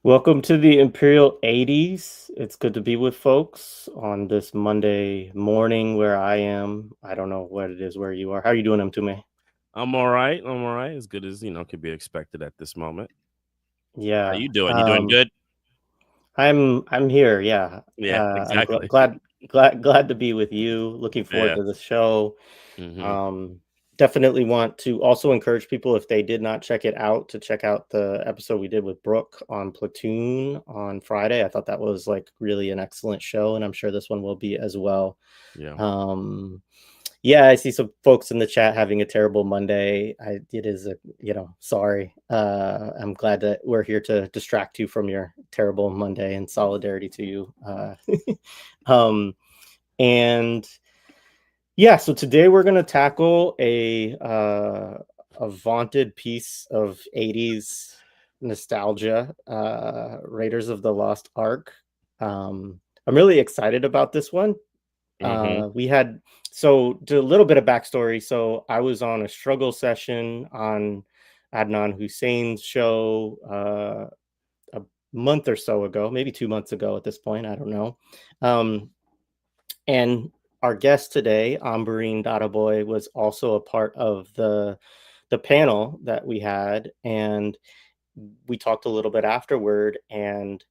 Welcome to the Imperial 80s. It's good to be with folks on this Monday morning where I am. I don't know what it is where you are. How are you doing, Mtume? I'm all right. I'm all right. As good as, could be expected at this moment. How Yeah. you doing? You doing good? I'm here. Yeah. Yeah, I'm exactly. glad to be with you. Looking forward Yeah. to the show. hmm Um, Definitely want to also encourage people, if they did not check it out, to check out the episode we did with Brooke on Platoon on Friday. I thought that was like really an excellent show, and I'm sure this one will be as well. Yeah. Um, yeah, I see some folks in the chat having a terrible Monday. It is sorry. I'm glad that we're here to distract you from your terrible Monday and solidarity to you. Um, and yeah, so today we're going to tackle a vaunted piece of 80s nostalgia, Raiders of the Lost Ark. I'm really excited about this one. hmm We had so to a little bit of backstory. So I was on a struggle session on Adnan Hussein's show a month or so ago, maybe 2 months ago at this point. I don't know. Um, and our guest today, Ambereen Dadabhoy, was also a part of the panel that we had, and we talked a little bit afterward. And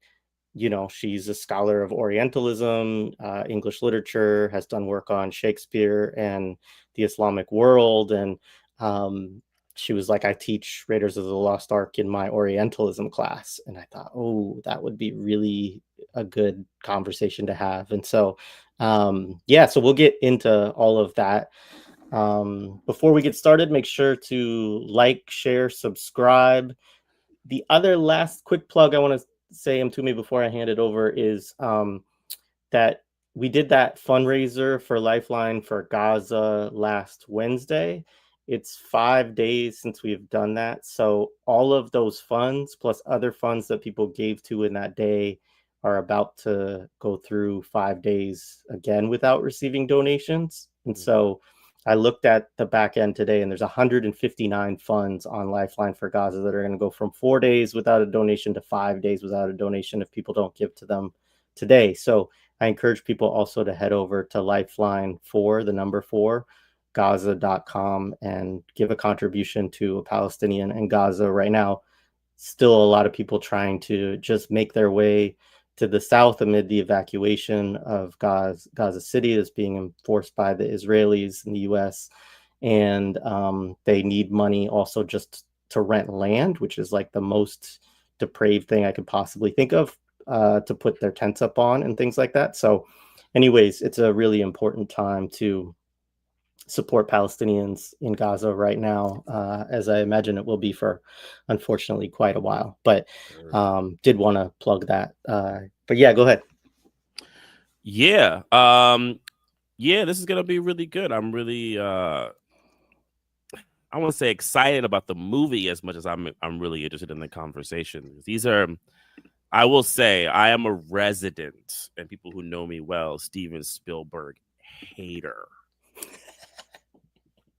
she's a scholar of Orientalism, English literature, has done work on Shakespeare and the Islamic world. And she was like, I teach Raiders of the Lost Ark in my Orientalism class. And I thought, oh, that would be really a good conversation to have. And so, yeah, so we'll get into all of that. Before we get started, make sure to like, share, subscribe. The other last quick plug I want to say to me before I hand it over is that we did that fundraiser for Lifeline for Gaza last Wednesday. It's 5 days since we've done that. So all of those funds plus other funds that people gave to in that day are about to go through 5 days again without receiving donations. And so I looked at the back end today, and there's 159 funds on Lifeline for Gaza that are going to go from 4 days without a donation to 5 days without a donation if people don't give to them today. So I encourage people also to head over to Lifeline for the number 4 Gaza.com and give a contribution to a Palestinian in Gaza right now. Still a lot of people trying to just make their way to the south amid the evacuation of Gaza City that's being enforced by the Israelis and the US. And they need money also just to rent land, which is like the most depraved thing I could possibly think of, to put their tents up on and things like that. So anyways, it's a really important time to support Palestinians in Gaza right now, as I imagine it will be for, unfortunately, quite a while. But did want to plug that. But yeah, go ahead. Yeah. Yeah, this is gonna be really good. I'm really I want to say excited about the movie as much as I'm really interested in the conversation. I will say I am a resident, and people who know me well, Steven Spielberg hater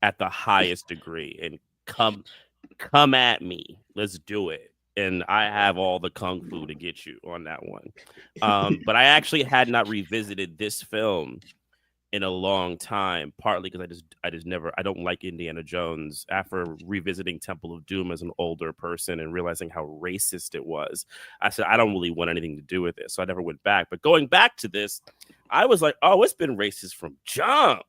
at the highest degree. And come at me. Let's do it. And I have all the kung fu to get you on that one. But I actually had not revisited this film in a long time, partly because I don't like Indiana Jones. After revisiting Temple of Doom as an older person and realizing how racist it was, I said, I don't really want anything to do with it. So I never went back. But going back to this, I was like, oh, it's been racist from jump.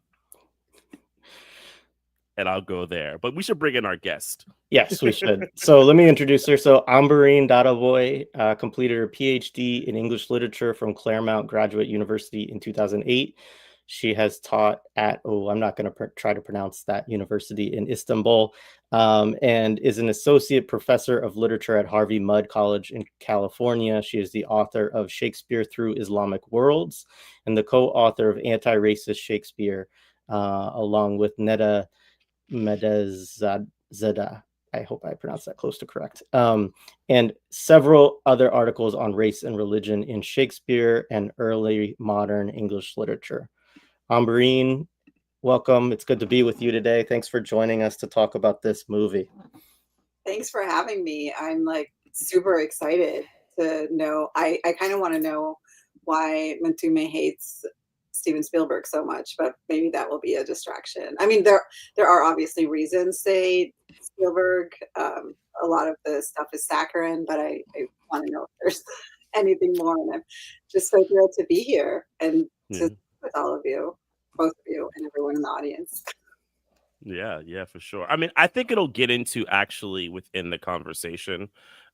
And I'll go there. But we should bring in our guest. Yes, we should. So let me introduce her. So Ambereen Dadabhoy completed her Ph.D. in English literature from Claremont Graduate University in 2008. She has taught at, I'm not going to try to pronounce that university, in Istanbul, and is an associate professor of literature at Harvey Mudd College in California. She is the author of Shakespeare Through Islamic Worlds and the co-author of Anti-Racist Shakespeare, along with Nedda Mehdizadeh. I hope I pronounced that close to correct. And several other articles on race and religion in Shakespeare and early modern English literature. Ambereen, welcome. It's good to be with you today. Thanks for joining us to talk about this movie. Thanks for having me. I'm like super excited to know. I kind of want to know why Mtume hates Steven Spielberg so much, but maybe that will be a distraction. I mean, there are obviously reasons, say Spielberg. A lot of the stuff is saccharine, but I want to know if there's anything more. And I'm just so thrilled to be here and to speak with all of you, both of you, and everyone in the audience. Yeah, for sure. I mean, I think it'll get into actually within the conversation.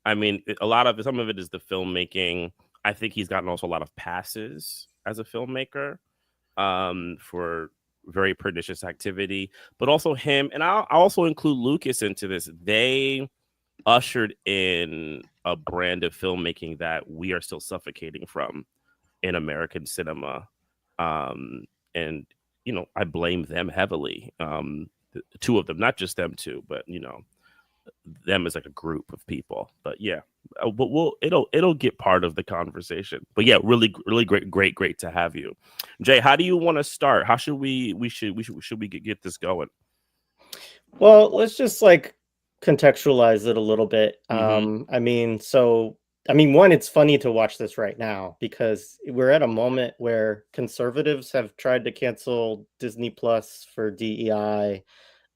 I mean, some of it is the filmmaking. I think he's gotten also a lot of passes as a filmmaker for very pernicious activity, but also him. And I'll also include Lucas into this. They ushered in a brand of filmmaking that we are still suffocating from in American cinema. And, you know, I blame them heavily. The two of them, not just them two, but, you know, them as like a group of people. But yeah, but it'll get part of the conversation. But yeah, really great to have you, Jay. How do you want to start? How should we get this going? Well, let's just like contextualize it a little bit. Mm-hmm. I mean, one, it's funny to watch this right now because we're at a moment where conservatives have tried to cancel Disney Plus for DEI.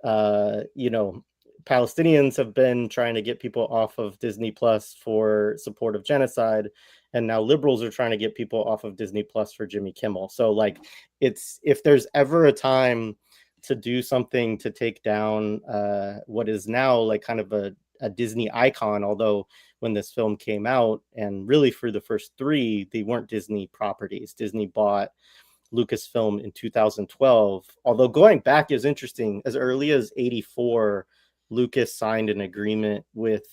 You know, Palestinians have been trying to get people off of Disney Plus for support of genocide, and now liberals are trying to get people off of Disney Plus for Jimmy Kimmel. So, like, it's if there's ever a time to do something to take down what is now like kind of a Disney icon, although when this film came out, and really for the first three, they weren't Disney properties. Disney bought Lucasfilm in 2012. Although going back is interesting, as early as 84, Lucas signed an agreement with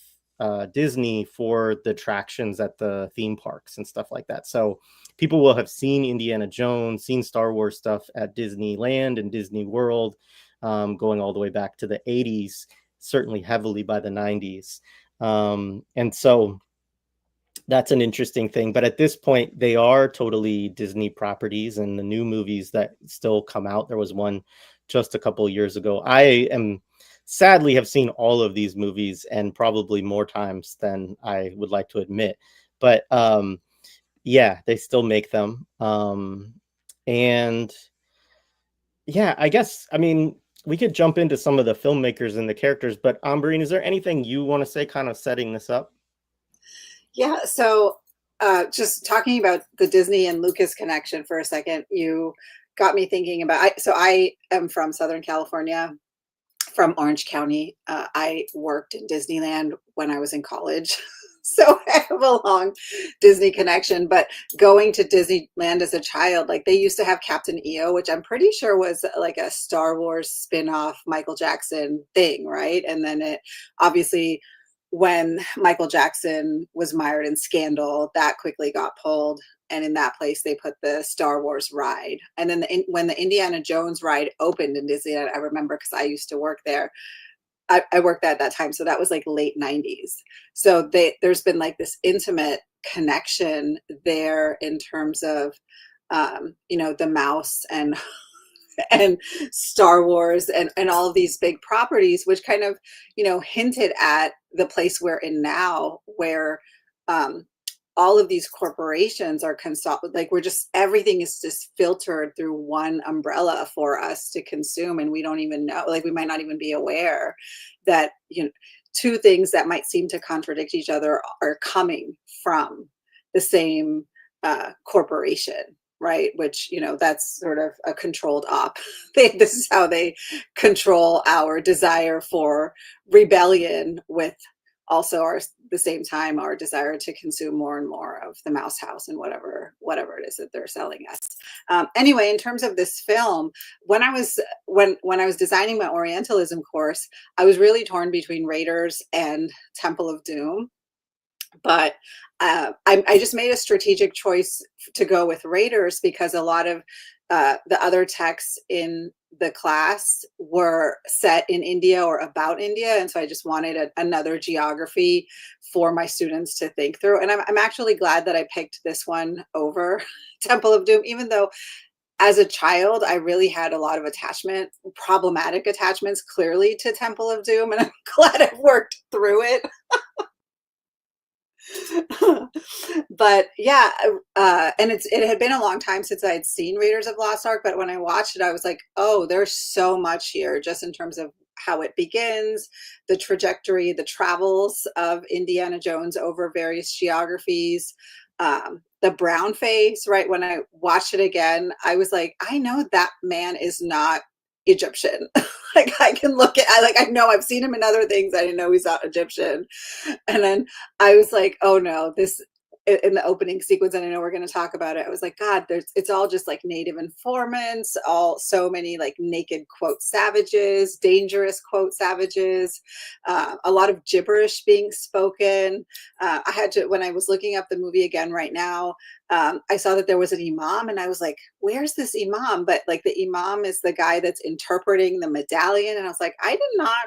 Disney for the attractions at the theme parks and stuff like that. So people will have seen Indiana Jones, seen Star Wars stuff at Disneyland and Disney World, going all the way back to the 80s, certainly heavily by the 90s. And so that's an interesting thing. But at this point, they are totally Disney properties, and the new movies that still come out, there was one just a couple of years ago. I am sadly have seen all of these movies, and probably more times than I would like to admit. But yeah, they still make them. And yeah, I guess, I mean, we could jump into some of the filmmakers and the characters, but Ambereen, is there anything you want to say kind of setting this up? Yeah, so just talking about the Disney and Lucas connection for a second, you got me thinking about, so I am from Southern California, from Orange County. I worked in Disneyland when I was in college. So I have a long Disney connection, but going to Disneyland as a child, like they used to have Captain EO, which I'm pretty sure was like a Star Wars spin-off Michael Jackson thing, right? And then it obviously, when Michael Jackson was mired in scandal, that quickly got pulled. And in that place, they put the Star Wars ride. And then when the Indiana Jones ride opened in Disneyland, I remember because I used to work there. I worked at that time. So that was like late 90s. So there's been like this intimate connection there in terms of, you know, the mouse and Star Wars and all of these big properties, which kind of, you know, hinted at the place we're in now, where all of these corporations are like everything is just filtered through one umbrella for us to consume, and we don't even know, like we might not even be aware that, you know, two things that might seem to contradict each other are coming from the same corporation, right? Which, you know, that's sort of a controlled op. This is how they control our desire for rebellion, with also the same time our desire to consume more and more of the Mouse House and whatever it is that they're selling us. Anyway, in terms of this film, when I was designing my Orientalism course, I was really torn between Raiders and Temple of Doom. But I just made a strategic choice to go with Raiders because a lot of the other texts in the class were set in India or about India. And so I just wanted another geography for my students to think through. And I'm actually glad that I picked this one over Temple of Doom, even though as a child, I really had a lot of problematic attachments, clearly, to Temple of Doom. And I'm glad I've worked through it. But yeah, and it had been a long time since I had seen Raiders of Lost Ark, but when I watched it, I was like, oh, there's so much here, just in terms of how it begins, the trajectory, the travels of Indiana Jones over various geographies, the brown face, right? When I watched it again, I was like, I know that man is not Egyptian. Like I can look at, I know I've seen him in other things. I didn't know he's not Egyptian. And then I was like, oh no, this, in the opening sequence, and I know we're going to talk about it, I was like, God, it's all just like native informants, so many like naked quote savages, dangerous quote savages, a lot of gibberish being spoken. I had to, when I was looking up the movie again right now, I saw that there was an imam, and I was like, where's this imam? But like the imam is the guy that's interpreting the medallion. And I was like, I did not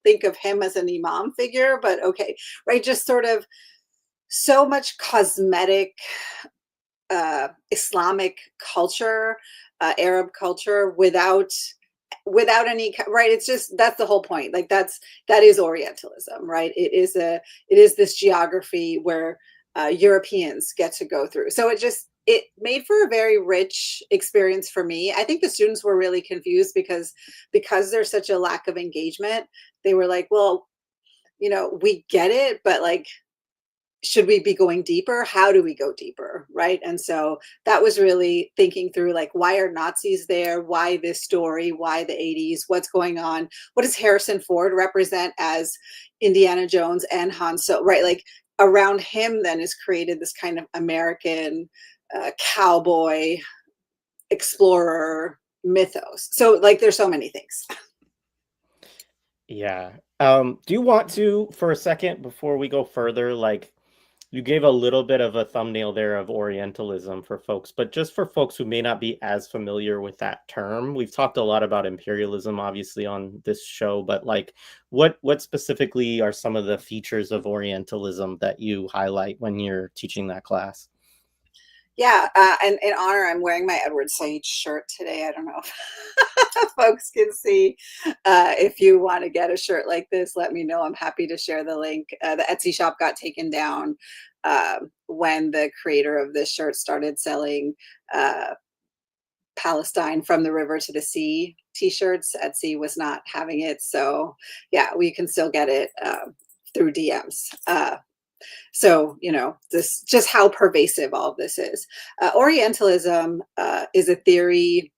think of him as an imam figure, but okay, right? Just sort of so much cosmetic Islamic culture, Arab culture without any, right? It's just, that's the whole point. Like that is Orientalism, right? It is this geography where Europeans get to go through. So it made for a very rich experience for me. I think the students were really confused because there's such a lack of engagement. They were like, well, we get it, but like, should we be going deeper? How do we go deeper? Right. And so that was really thinking through, like, why are Nazis there? Why this story? Why the 80s? What's going on? What does Harrison Ford represent as Indiana Jones and Han Solo? Right. Like around him then is created this kind of American cowboy explorer mythos. So like there's so many things. Yeah. Do you want to, for a second, before we go further, like, you gave a little bit of a thumbnail there of Orientalism for folks, but just for folks who may not be as familiar with that term, we've talked a lot about imperialism, obviously, on this show, but like, what specifically are some of the features of Orientalism that you highlight when you're teaching that class? Yeah, and in honor, I'm wearing my Edward Said shirt today. I don't know if folks can see. If you want to get a shirt like this, let me know. I'm happy to share the link. The Etsy shop got taken down when the creator of this shirt started selling Palestine from the river to the sea t-shirts. Etsy was not having it. So yeah, we can still get it through DMs. So, this just how pervasive all of this is. Orientalism is a theory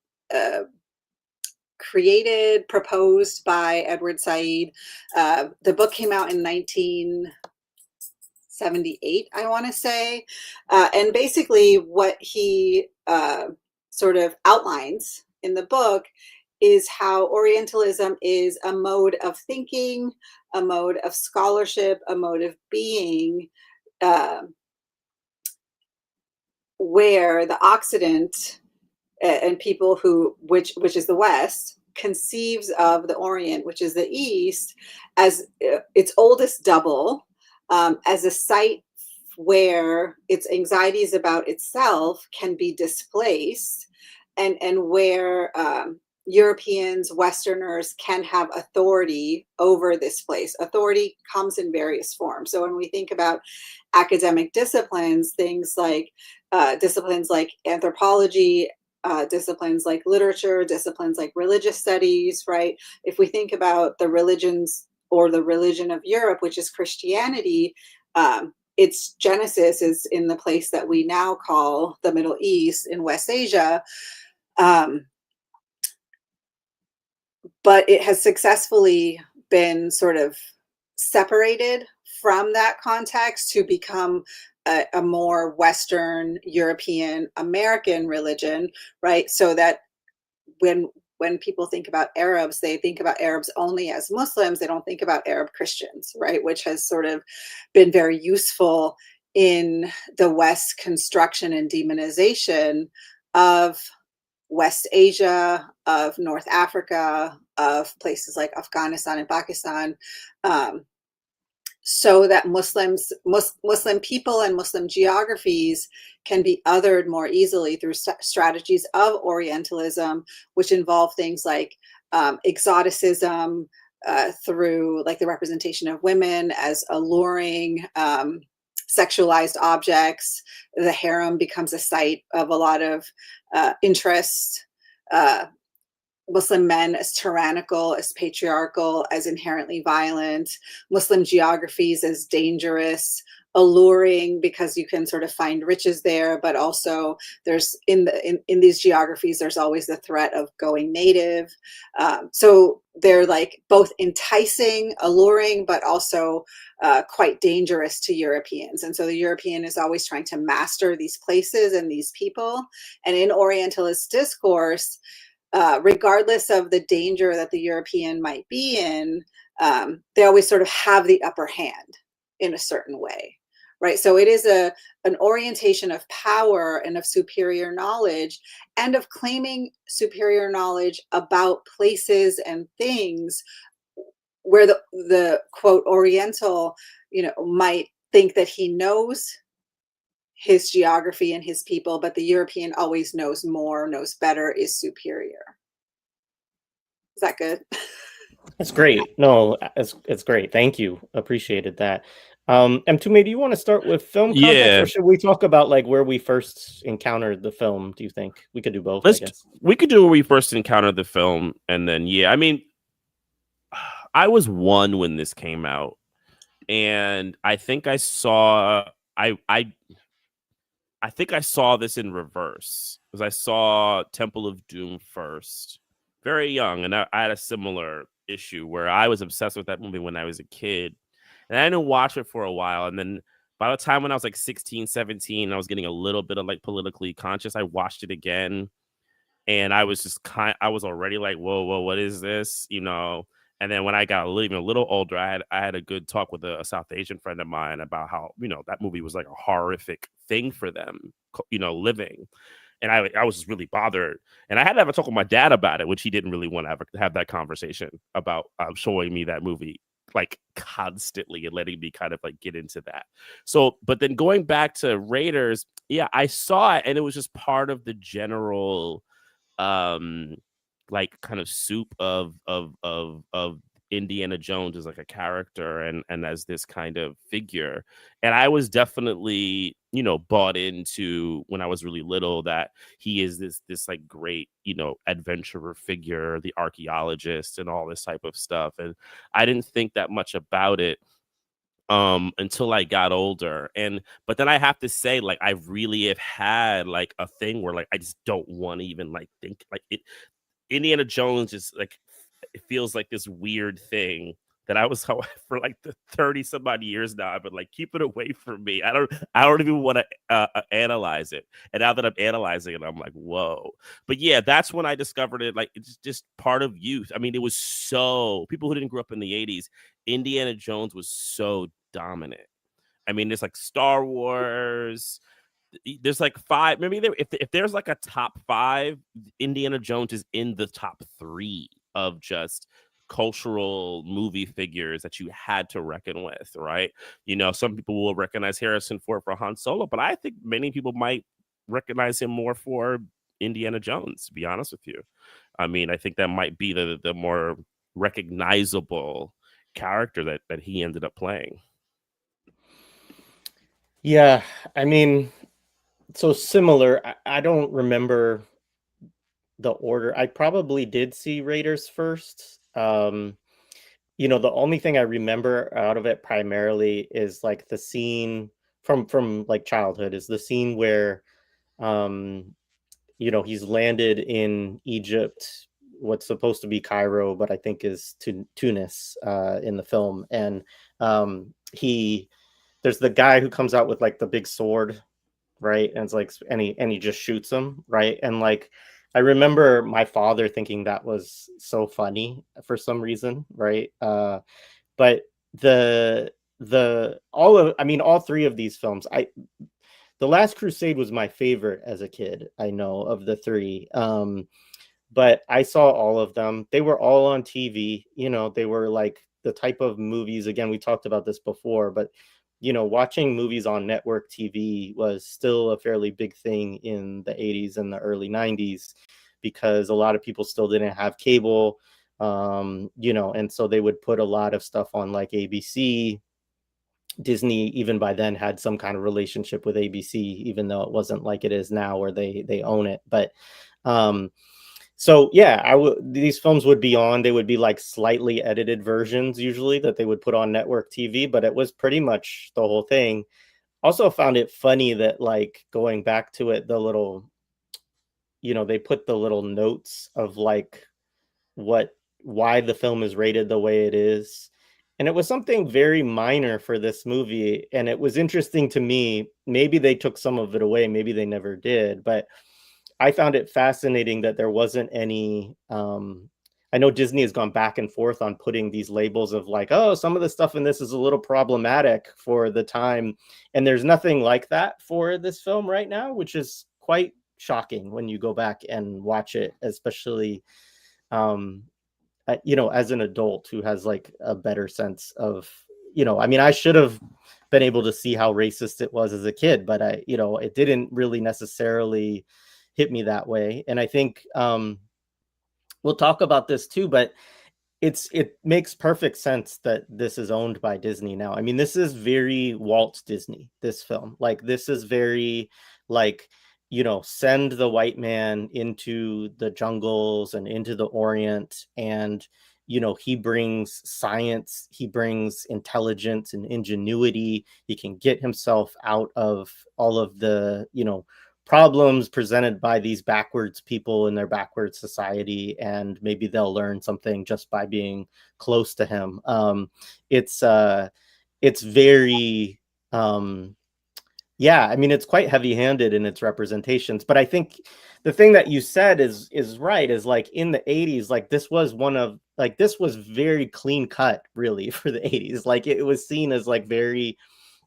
proposed by Edward Said. The book came out in 1978, I want to say. And basically what he sort of outlines in the book is how Orientalism is a mode of thinking, a mode of scholarship, a mode of being, where the Occident and people which is the West, conceives of the Orient, which is the East, as its oldest double, as a site where its anxieties about itself can be displaced, and where Europeans, Westerners can have authority over this place. Authority comes in various forms. So when we think about academic disciplines, things like disciplines like anthropology, disciplines like literature, disciplines like religious studies, right? If we think about the religions or the religion of Europe, which is Christianity, its genesis is in the place that we now call the Middle East in West Asia. But it has successfully been sort of separated from that context to become a more Western European American religion, right? So that when people think about Arabs, they think about Arabs only as Muslims. They don't think about Arab Christians, right? Which has sort of been very useful in the West construction and demonization of West Asia, of North Africa, of places like Afghanistan and Pakistan, so that Muslim people and Muslim geographies can be othered more easily through strategies of Orientalism, which involve things like exoticism, through like the representation of women as alluring, sexualized objects. The harem becomes a site of a lot of interest. Muslim men as tyrannical, as patriarchal, as inherently violent. Muslim geographies as dangerous, alluring, because you can sort of find riches there, but also there's in these geographies there's always the threat of going native. So they're like both enticing, alluring, but also quite dangerous to Europeans. And so the European is always trying to master these places and these people. And in Orientalist discourse, regardless of the danger that the European might be in, they always sort of have the upper hand in a certain way, right? So it is an orientation of power and of superior knowledge, and of claiming superior knowledge about places and things where the quote Oriental, might think that he knows his geography and his people, but the European always knows more, knows better, is superior. Is that good? That's great. No, it's great. Thank you. Appreciated that. M2, do you want to start with film context, or should we talk about like where we first encountered the film? Do you think we could do both? I guess we could do where we first encountered the film, and then I mean, I was 1 when this came out, and I think I saw I think I saw this in reverse, because I saw Temple of Doom first, very young, and I had a similar issue where I was obsessed with that movie when I was a kid, and I didn't watch it for a while, and then by the time when I was like 16, 17, I was getting a little bit of like politically conscious. I watched it again, and I was just I was already like, whoa, what is this? And then when I got even a little older, I had a good talk with a South Asian friend of mine about how, that movie was like a horrific thing for them, living. And I was just really bothered. And I had to have a talk with my dad about it, which he didn't really want to have that conversation about showing me that movie like constantly and letting me kind of like get into that. So, but then going back to Raiders, I saw it, and it was just part of the general like kind of soup of Indiana Jones as like a character and as this kind of figure. And I was definitely, bought into, when I was really little, that he is this like great, adventurer figure, the archaeologist and all this type of stuff. And I didn't think that much about it until I got older. But then I have to say, like, I really have had like a thing where like I just don't want to even like think like it. Indiana Jones is like, it feels like this weird thing that I was for like the 30 some odd years now. I've been like, keep it away from me. I don't even want to analyze it. And now that I'm analyzing it, I'm like, whoa. But that's when I discovered it. Like, it's just part of youth. I mean, it was so, people who didn't grow up in the 80s, Indiana Jones was so dominant. I mean, there's like Star Wars. There's like 5, maybe if there's like a top 5, Indiana Jones is in the top 3 of just cultural movie figures that you had to reckon with, right? Some people will recognize Harrison Ford for Han Solo, but I think many people might recognize him more for Indiana Jones, to be honest with you. I mean, I think that might be the more recognizable character that he ended up playing. Yeah, I mean, so similar. I don't remember the order. I probably did see Raiders first. The only thing I remember out of it primarily is like the scene from like childhood, is the scene where he's landed in Egypt, what's supposed to be Cairo, but I think is Tunis in the film. And there's the guy who comes out with like the big sword, right? And it's like, and he just shoots him, right? And like, I remember my father thinking that was so funny for some reason, right? But all 3 of these films, The Last Crusade was my favorite as a kid, I know, of the 3. But I saw all of them. They were all on TV. They were like the type of movies, again, we talked about this before, but watching movies on network TV was still a fairly big thing in the 80s and the early 90s, because a lot of people still didn't have cable, and so they would put a lot of stuff on like ABC Disney, even by then, had some kind of relationship with ABC, even though it wasn't like it is now where they own it. But so yeah, these films would be on. They would be like slightly edited versions usually that they would put on network TV, but it was pretty much the whole thing. Also found it funny that, like, going back to it, the little, they put the little notes of like why the film is rated the way it is. And it was something very minor for this movie. And it was interesting to me. Maybe they took some of it away, maybe they never did, but I found it fascinating that there wasn't any. I know Disney has gone back and forth on putting these labels of like, oh, some of the stuff in this is a little problematic for the time. And there's nothing like that for this film right now, which is quite shocking when you go back and watch it, especially as an adult who has like a better sense of, I mean, I should have been able to see how racist it was as a kid, but it didn't really necessarily hit me that way. And I think we'll talk about this too, but it makes perfect sense that this is owned by Disney now. I mean, this is very Walt Disney, this film. Like, this is very like, send the white man into the jungles and into the Orient, and he brings science, he brings intelligence and ingenuity. He can get himself out of all of the problems presented by these backwards people in their backwards society, and maybe they'll learn something just by being close to him. It's very I mean, it's quite heavy-handed in its representations, but I think the thing that you said is right, is like in the 80s, like this was very clean cut really for the 80s. Like, it was seen as like very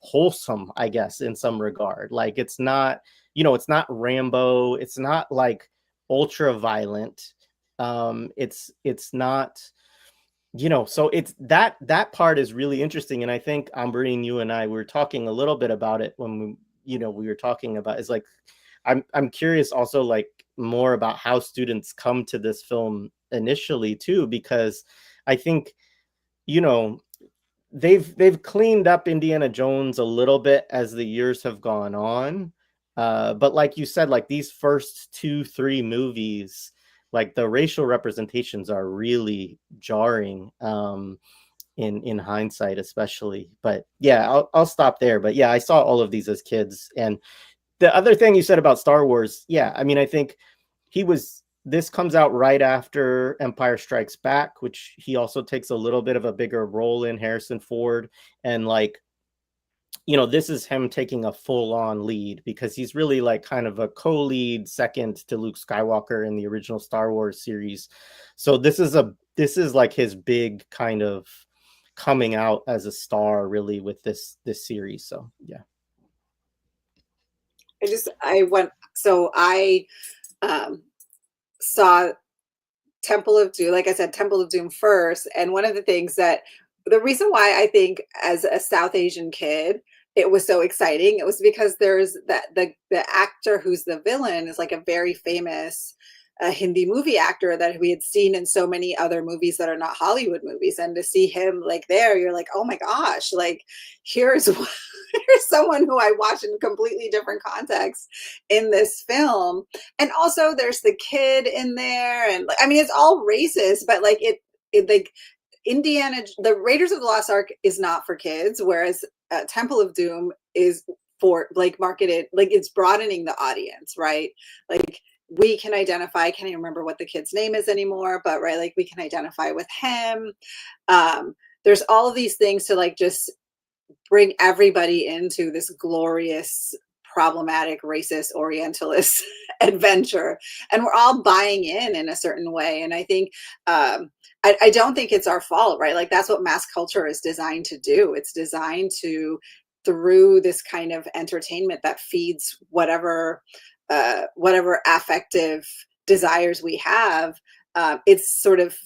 wholesome, I guess, in some regard. Like, it's not, it's not Rambo, it's not like ultra violent. It's not, so it's that part is really interesting. And I think, Ambereen, you and I were talking a little bit about it when we were talking about, is like, I'm curious also, like, more about how students come to this film initially too, because I think, they've cleaned up Indiana Jones a little bit as the years have gone on. But like you said, like these first 2-3 movies, like the racial representations are really jarring, in hindsight, especially. But yeah, I'll stop there. But yeah, I saw all of these as kids. And the other thing you said about Star Wars, yeah, I mean, I think this comes out right after Empire Strikes Back, which he also takes a little bit of a bigger role in, Harrison Ford. And like, this is him taking a full-on lead, because he's really like kind of a co-lead second to Luke Skywalker in the original Star Wars series. So this is like his big kind of coming out as a star really with this series. So yeah. I saw Temple of Doom, like I said, Temple of Doom first. And one of the things the reason why I think as a South Asian kid, it was so exciting, it was because there's the actor who's the villain is like a very famous Hindi movie actor that we had seen in so many other movies that are not Hollywood movies. And to see him like there, you're like, oh my gosh, like here's someone who I watched in a completely different context in this film. And also there's the kid in there. And I mean, it's all racist, but like it like the Raiders of the Lost Ark is not for kids, whereas Temple of Doom is for like marketed, like it's broadening the audience, right? Like we can identify, I can't even remember what the kid's name is anymore, but right, like we can identify with him. There's all of these things to like just bring everybody into this glorious, problematic, racist, orientalist adventure. And we're all buying in a certain way. And I think, I don't think it's our fault, right? Like that's what mass culture is designed to do. It's designed to, through this kind of entertainment that feeds whatever affective desires we have, it's sort of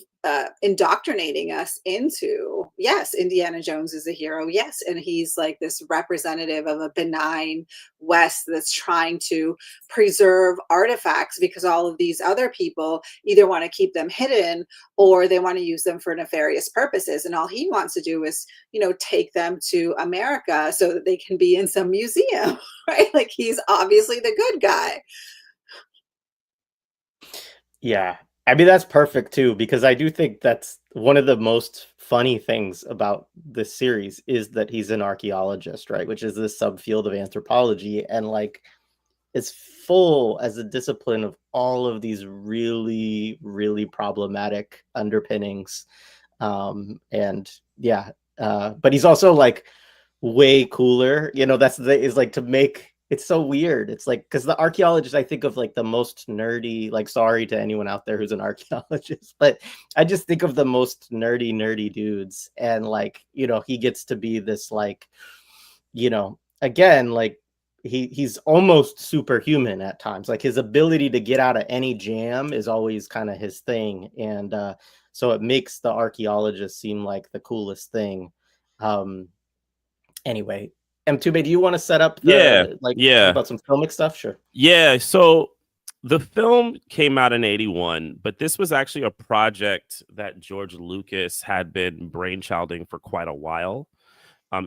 indoctrinating us into, yes, Indiana Jones is a hero, yes, and he's like this representative of a benign West that's trying to preserve artifacts because all of these other people either want to keep them hidden or they want to use them for nefarious purposes, and all he wants to do is, you know, take them to America so that they can be in some museum, right? Like he's obviously the good guy. Yeah. I mean, that's perfect too, because I do think that's one of the most funny things about this series is that he's an archaeologist, right? Which is this subfield of anthropology. And like, it's full as a discipline of all of these really, really problematic underpinnings. And yeah, but he's also like way cooler. You know, that's the is like to make it's so weird. It's like because the archaeologist, I think of like the most nerdy, like sorry to anyone out there who's an archaeologist, but I just think of the most nerdy dudes. And like, you know, he gets to be this like, you know, again, like he's almost superhuman at times. Like his ability to get out of any jam is always kind of his thing. And so it makes the archaeologist seem like the coolest thing. Anyway, M2B, do you want to set up the talk about some filmic stuff? Sure. Yeah. So the film came out in 1981, but this was actually a project that George Lucas had been brainchilding for quite a while.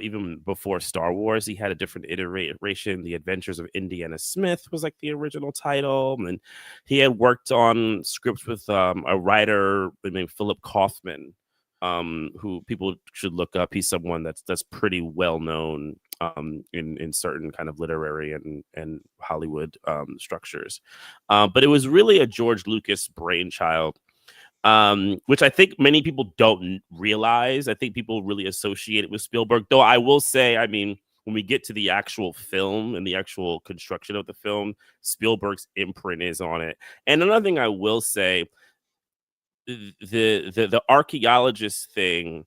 Even before Star Wars, he had a different iteration. The Adventures of Indiana Smith was like the original title. And he had worked on scripts with a writer named Philip Kaufman, who people should look up. He's someone that's pretty well known in certain kind of literary and Hollywood structures. But it was really a George Lucas brainchild. Which I think many people don't realize. I think people really associate it with Spielberg, though I will say, I mean, when we get to the actual film and the actual construction of the film, Spielberg's imprint is on it. And another thing I will say, the archaeologist thing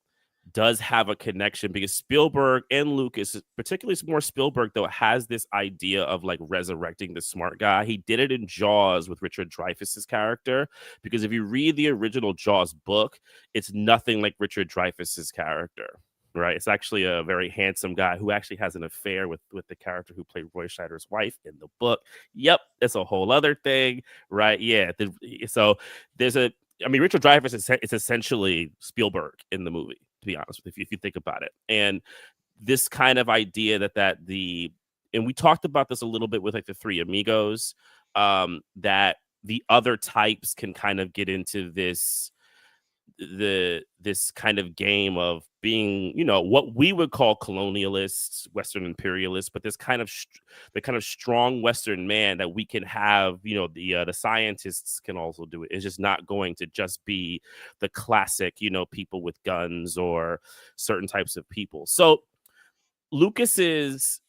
does have a connection because Spielberg and Lucas, particularly more Spielberg, though, has this idea of like resurrecting the smart guy. He did it in Jaws with Richard Dreyfuss's character, because if you read the original Jaws book, it's nothing like Richard Dreyfuss's character, right? It's actually a very handsome guy who actually has an affair with the character who played Roy Scheider's wife in the book. Yep, that's a whole other thing, right? Yeah. So there's I mean, Richard Dreyfuss is essentially Spielberg in the movie, to be honest with you, if you think about it. And this kind of idea and we talked about this a little bit with like the Three Amigos, that the other types can kind of get into this kind of game of being, you know, what we would call colonialists, Western imperialists, but this kind of the kind of strong Western man that we can have, you know, the scientists can also do it. It's just not going to just be the classic, you know, people with guns or certain types of people. So Lucas's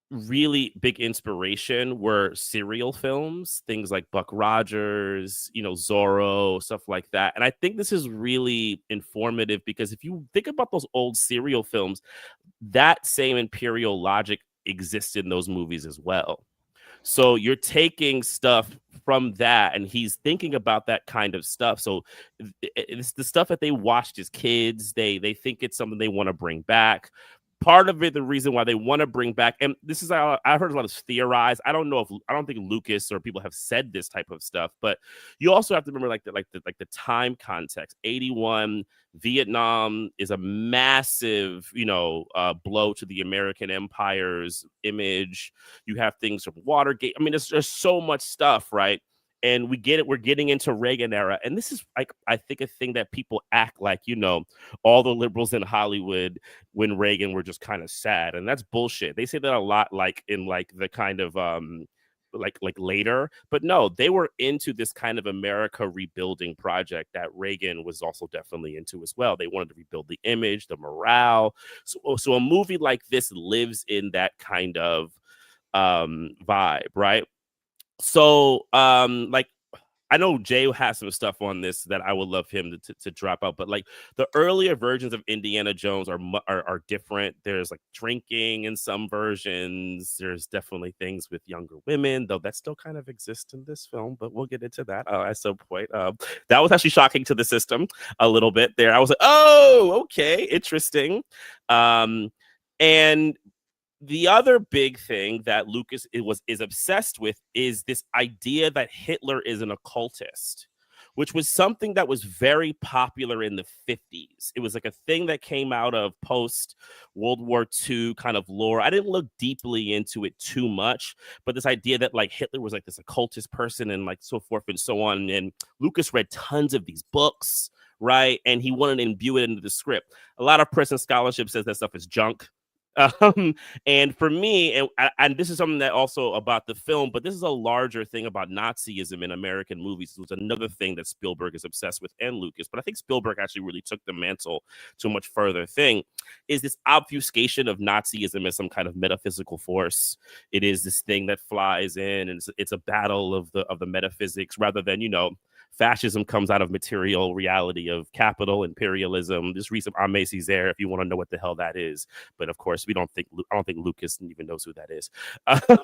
really big inspiration were serial films, things like Buck Rogers, you know, Zorro, stuff like that. And I think this is really informative because if you think about those old serial films, that same imperial logic exists in those movies as well. So you're taking stuff from that, and he's thinking about that kind of stuff. So it's the stuff that they watched as kids. They think it's something they want to bring back. Part of it, the reason why they want to bring back, and this is I heard a lot of theorized. I don't think Lucas or people have said this type of stuff, but you also have to remember the time context. 1981, Vietnam is a massive, you know, blow to the American empire's image. You have things from Watergate. I mean, there's so much stuff, right? And we get it. We're getting into Reagan era. And this is like, I think, a thing that people act like, you know, all the liberals in Hollywood when Reagan were just kind of sad. And that's bullshit. They say that a lot, like in like the kind of like later. But no, they were into this kind of America rebuilding project that Reagan was also definitely into as well. They wanted to rebuild the image, the morale. So a movie like this lives in that kind of vibe, right? So like I know Jay has some stuff on this that I would love him to drop out, but like the earlier versions of Indiana Jones are different. There's like drinking in some versions. There's definitely things with younger women, though that still kind of exists in this film, but we'll get into that at some point. That was actually shocking to the system a little bit there. I was like, oh, okay, interesting. And the other big thing that Lucas is obsessed with is this idea that Hitler is an occultist, which was something that was very popular in the 50s. It was like a thing that came out of post World War II kind of lore. I didn't look deeply into it too much, but this idea that like Hitler was like this occultist person and like so forth and so on. And Lucas read tons of these books, right? And he wanted to imbue it into the script. A lot of prison scholarship says that stuff is junk. And for me, and this is something that also about the film, but this is a larger thing about Nazism in American movies. It was another thing that Spielberg is obsessed with, and Lucas, but I think Spielberg actually really took the mantle to a much further thing, is this obfuscation of Nazism as some kind of metaphysical force. It is this thing that flies in, and it's a battle of the metaphysics rather than, you know, fascism comes out of material reality of capital, imperialism. Just read some Aimé Césaire if you want to know what the hell that is. But of course, I don't think Lucas even knows who that is.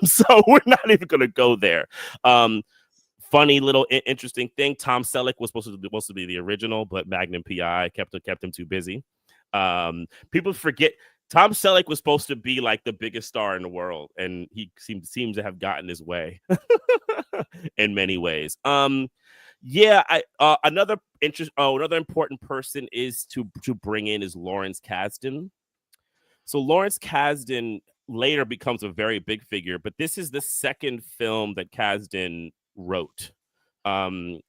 So we're not even going to go there. Funny little interesting thing. Tom Selleck was supposed to be the original, but Magnum PI kept him too busy. People forget Tom Selleck was supposed to be like the biggest star in the world, and he seems to have gotten his way in many ways. Yeah, another important person is to bring in is Lawrence Kasdan. So Lawrence Kasdan later becomes a very big figure, but this is the second film that Kasdan wrote.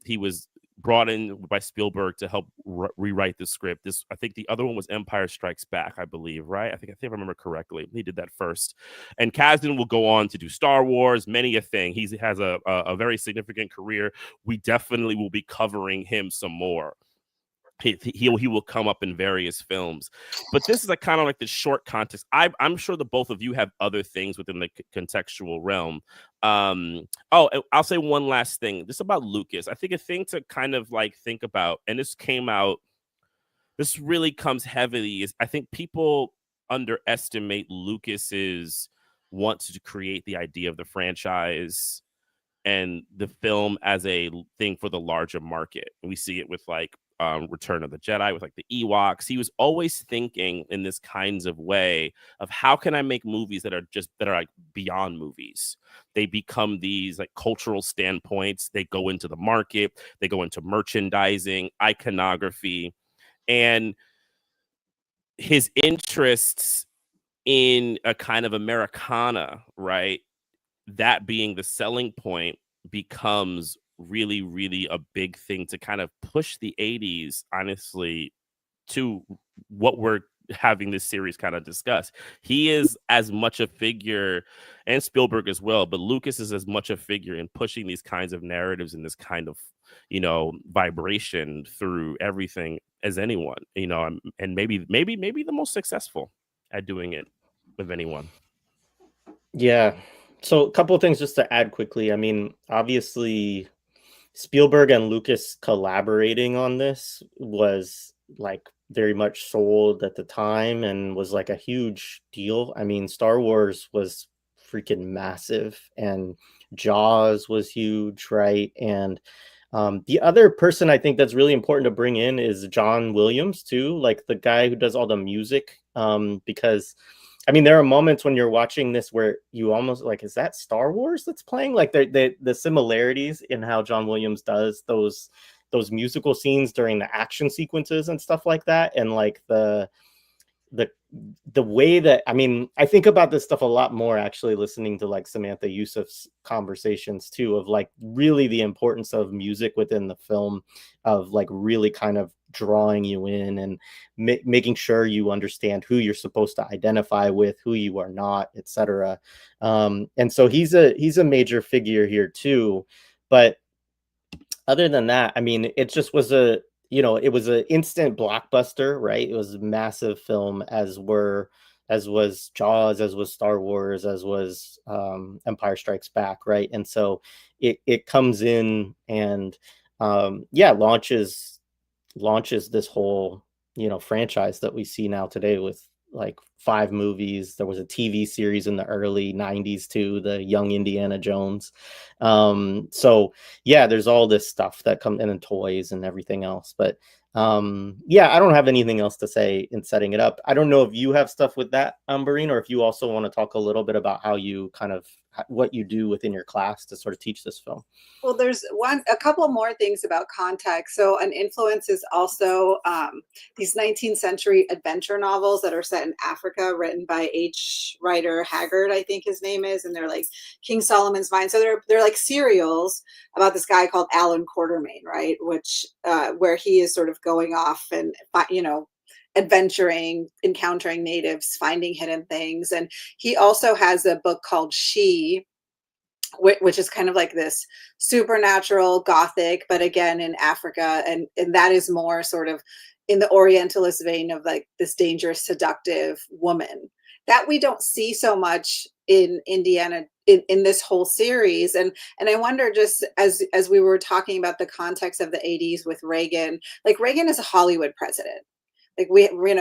He was brought in by Spielberg to help rewrite the script. I think the other one was Empire Strikes Back, I believe, right? I think I remember correctly. He did that first. And Kasdan will go on to do Star Wars, many a thing. He has a very significant career. We definitely will be covering him some more. He will come up in various films, but this is a kind of like the short context. I'm sure the both of you have other things within the contextual realm. I'll say one last thing just about Lucas. I think a thing to kind of like think about, and this really comes heavily, is I think people underestimate Lucas's want to create the idea of the franchise and the film as a thing for the larger market. We see it with like Return of the Jedi, with like the Ewoks. He was always thinking in this kinds of way of how can I make movies that are like beyond movies. They become these like cultural standpoints. They go into the market. They go into merchandising, iconography, and his interests in a kind of Americana, right? That being the selling point becomes really, really a big thing to kind of push the 80s, honestly, to what we're having this series kind of discuss. He is as much a figure, and Spielberg as well, but Lucas is as much a figure in pushing these kinds of narratives and this kind of, you know, vibration through everything as anyone, you know, and maybe the most successful at doing it of anyone. Yeah. So a couple of things just to add quickly. I mean, obviously Spielberg and Lucas collaborating on this was like very much sold at the time and was like a huge deal. I mean, Star Wars was freaking massive and Jaws was huge, right? And the other person I think that's really important to bring in is John Williams too, like the guy who does all the music, because I mean, there are moments when you're watching this where you almost like, is that Star Wars that's playing? Like the similarities in how John Williams does those musical scenes during the action sequences and stuff like that, and like the way that, I mean, I think about this stuff a lot more actually listening to like Samantha Youssef's conversations too, of like really the importance of music within the film, of like really kind of drawing you in and making sure you understand who you're supposed to identify with, who you are not, etc. And so he's a major figure here too. But other than that, I mean, it just was it was an instant blockbuster, right? It was a massive film, as were as was Jaws, as was Star Wars, as was Empire Strikes Back, right? And so it comes in and launches this whole, franchise that we see now today with like 5 movies. There was a TV series in the early 90s too, the Young Indiana Jones. So yeah, there's all this stuff that comes in, and toys and everything else. But I don't have anything else to say in setting it up. I don't know if you have stuff with that, Ambereen, or if you also want to talk a little bit about how you what you do within your class to sort of teach this film. Well, there's a couple more things about context. So an influence is also these 19th century adventure novels that are set in Africa, written by H. Rider Haggard, I think his name is, and they're like King Solomon's Mine. So they're like serials about this guy called Alan Quatermain, right? Which where he is sort of going off and adventuring, encountering natives, finding hidden things. And he also has a book called She, which is kind of like this supernatural gothic, but again in Africa, and that is more sort of in the orientalist vein of like this dangerous, seductive woman that we don't see so much in Indiana in this whole series. And I wonder, just as we were talking about the context of the 80s with Reagan, like Reagan is a Hollywood president. Like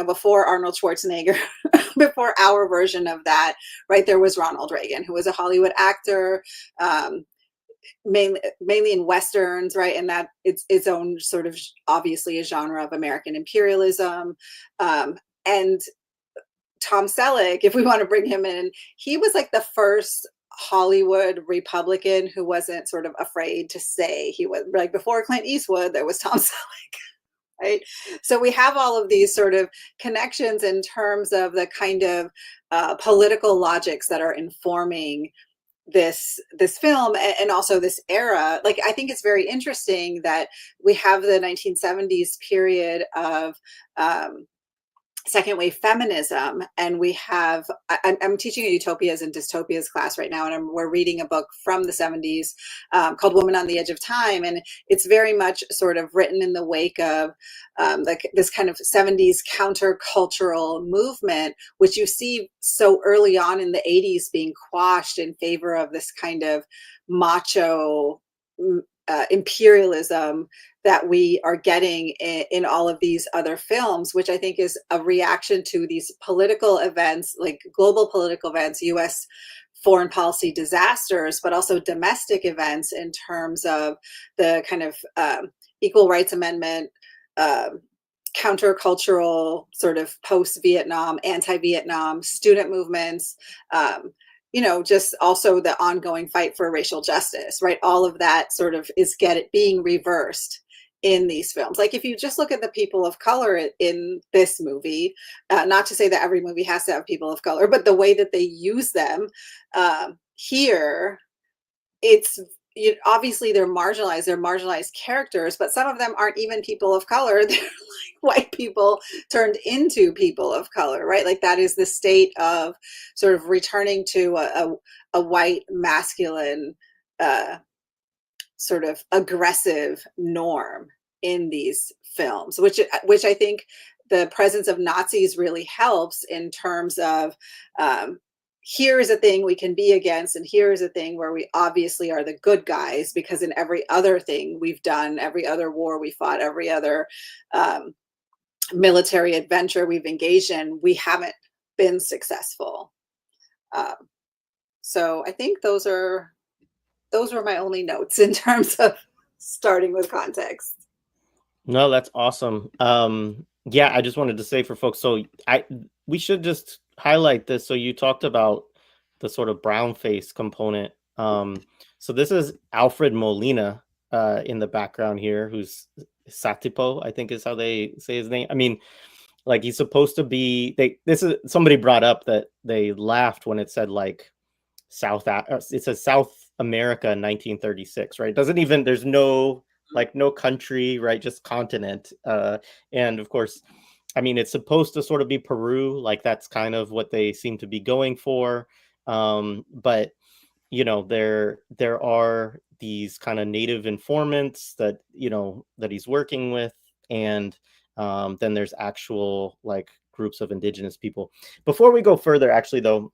before Arnold Schwarzenegger, before our version of that, right, there was Ronald Reagan, who was a Hollywood actor, mainly in Westerns, right? And that it's its own sort of, obviously, a genre of American imperialism. And Tom Selleck, if we want to bring him in, he was like the first Hollywood Republican who wasn't sort of afraid to say he was, like, before Clint Eastwood, there was Tom Selleck. Right. So we have all of these sort of connections in terms of the kind of political logics that are informing this film and also this era. Like, I think it's very interesting that we have the 1970s period of second wave feminism, and we have, I'm teaching a utopias and dystopias class right now, and we're reading a book from the 70s called Woman on the Edge of Time, and it's very much sort of written in the wake of like this kind of 70s countercultural movement, which you see so early on in the 80s being quashed in favor of this kind of macho imperialism that we are getting in all of these other films, which I think is a reaction to these political events, like global political events, US foreign policy disasters, but also domestic events in terms of the kind of Equal Rights Amendment, countercultural sort of post-Vietnam, anti-Vietnam student movements, just also the ongoing fight for racial justice, right? All of that sort of is being reversed in these films. Like, if you just look at the people of color in this movie, not to say that every movie has to have people of color, but the way that they use them here, it's obviously they're marginalized characters, but some of them aren't even people of color. They're like white people turned into people of color, right? Like, that is the state of sort of returning to a white masculine sort of aggressive norm in these films, which I think the presence of Nazis really helps in terms of here is a thing we can be against, and here is a thing where we obviously are the good guys, because in every other thing we've done, every other war we fought, every other military adventure we've engaged in, we haven't been successful. So I think those were my only notes in terms of starting with context. No, that's awesome. I just wanted to say for folks, so we should just highlight this. So you talked about the sort of brown face component. So this is Alfred Molina in the background here, who's Satipo, I think is how they say his name. I mean, like, he's supposed to be, somebody brought up that they laughed when it said like it says South America in 1936, right? There's no country, right? Just continent. And of course, I mean, it's supposed to sort of be Peru, like that's kind of what they seem to be going for. But there are these kind of native informants that he's working with, and then there's actual like groups of indigenous people. Before we go further, actually, though,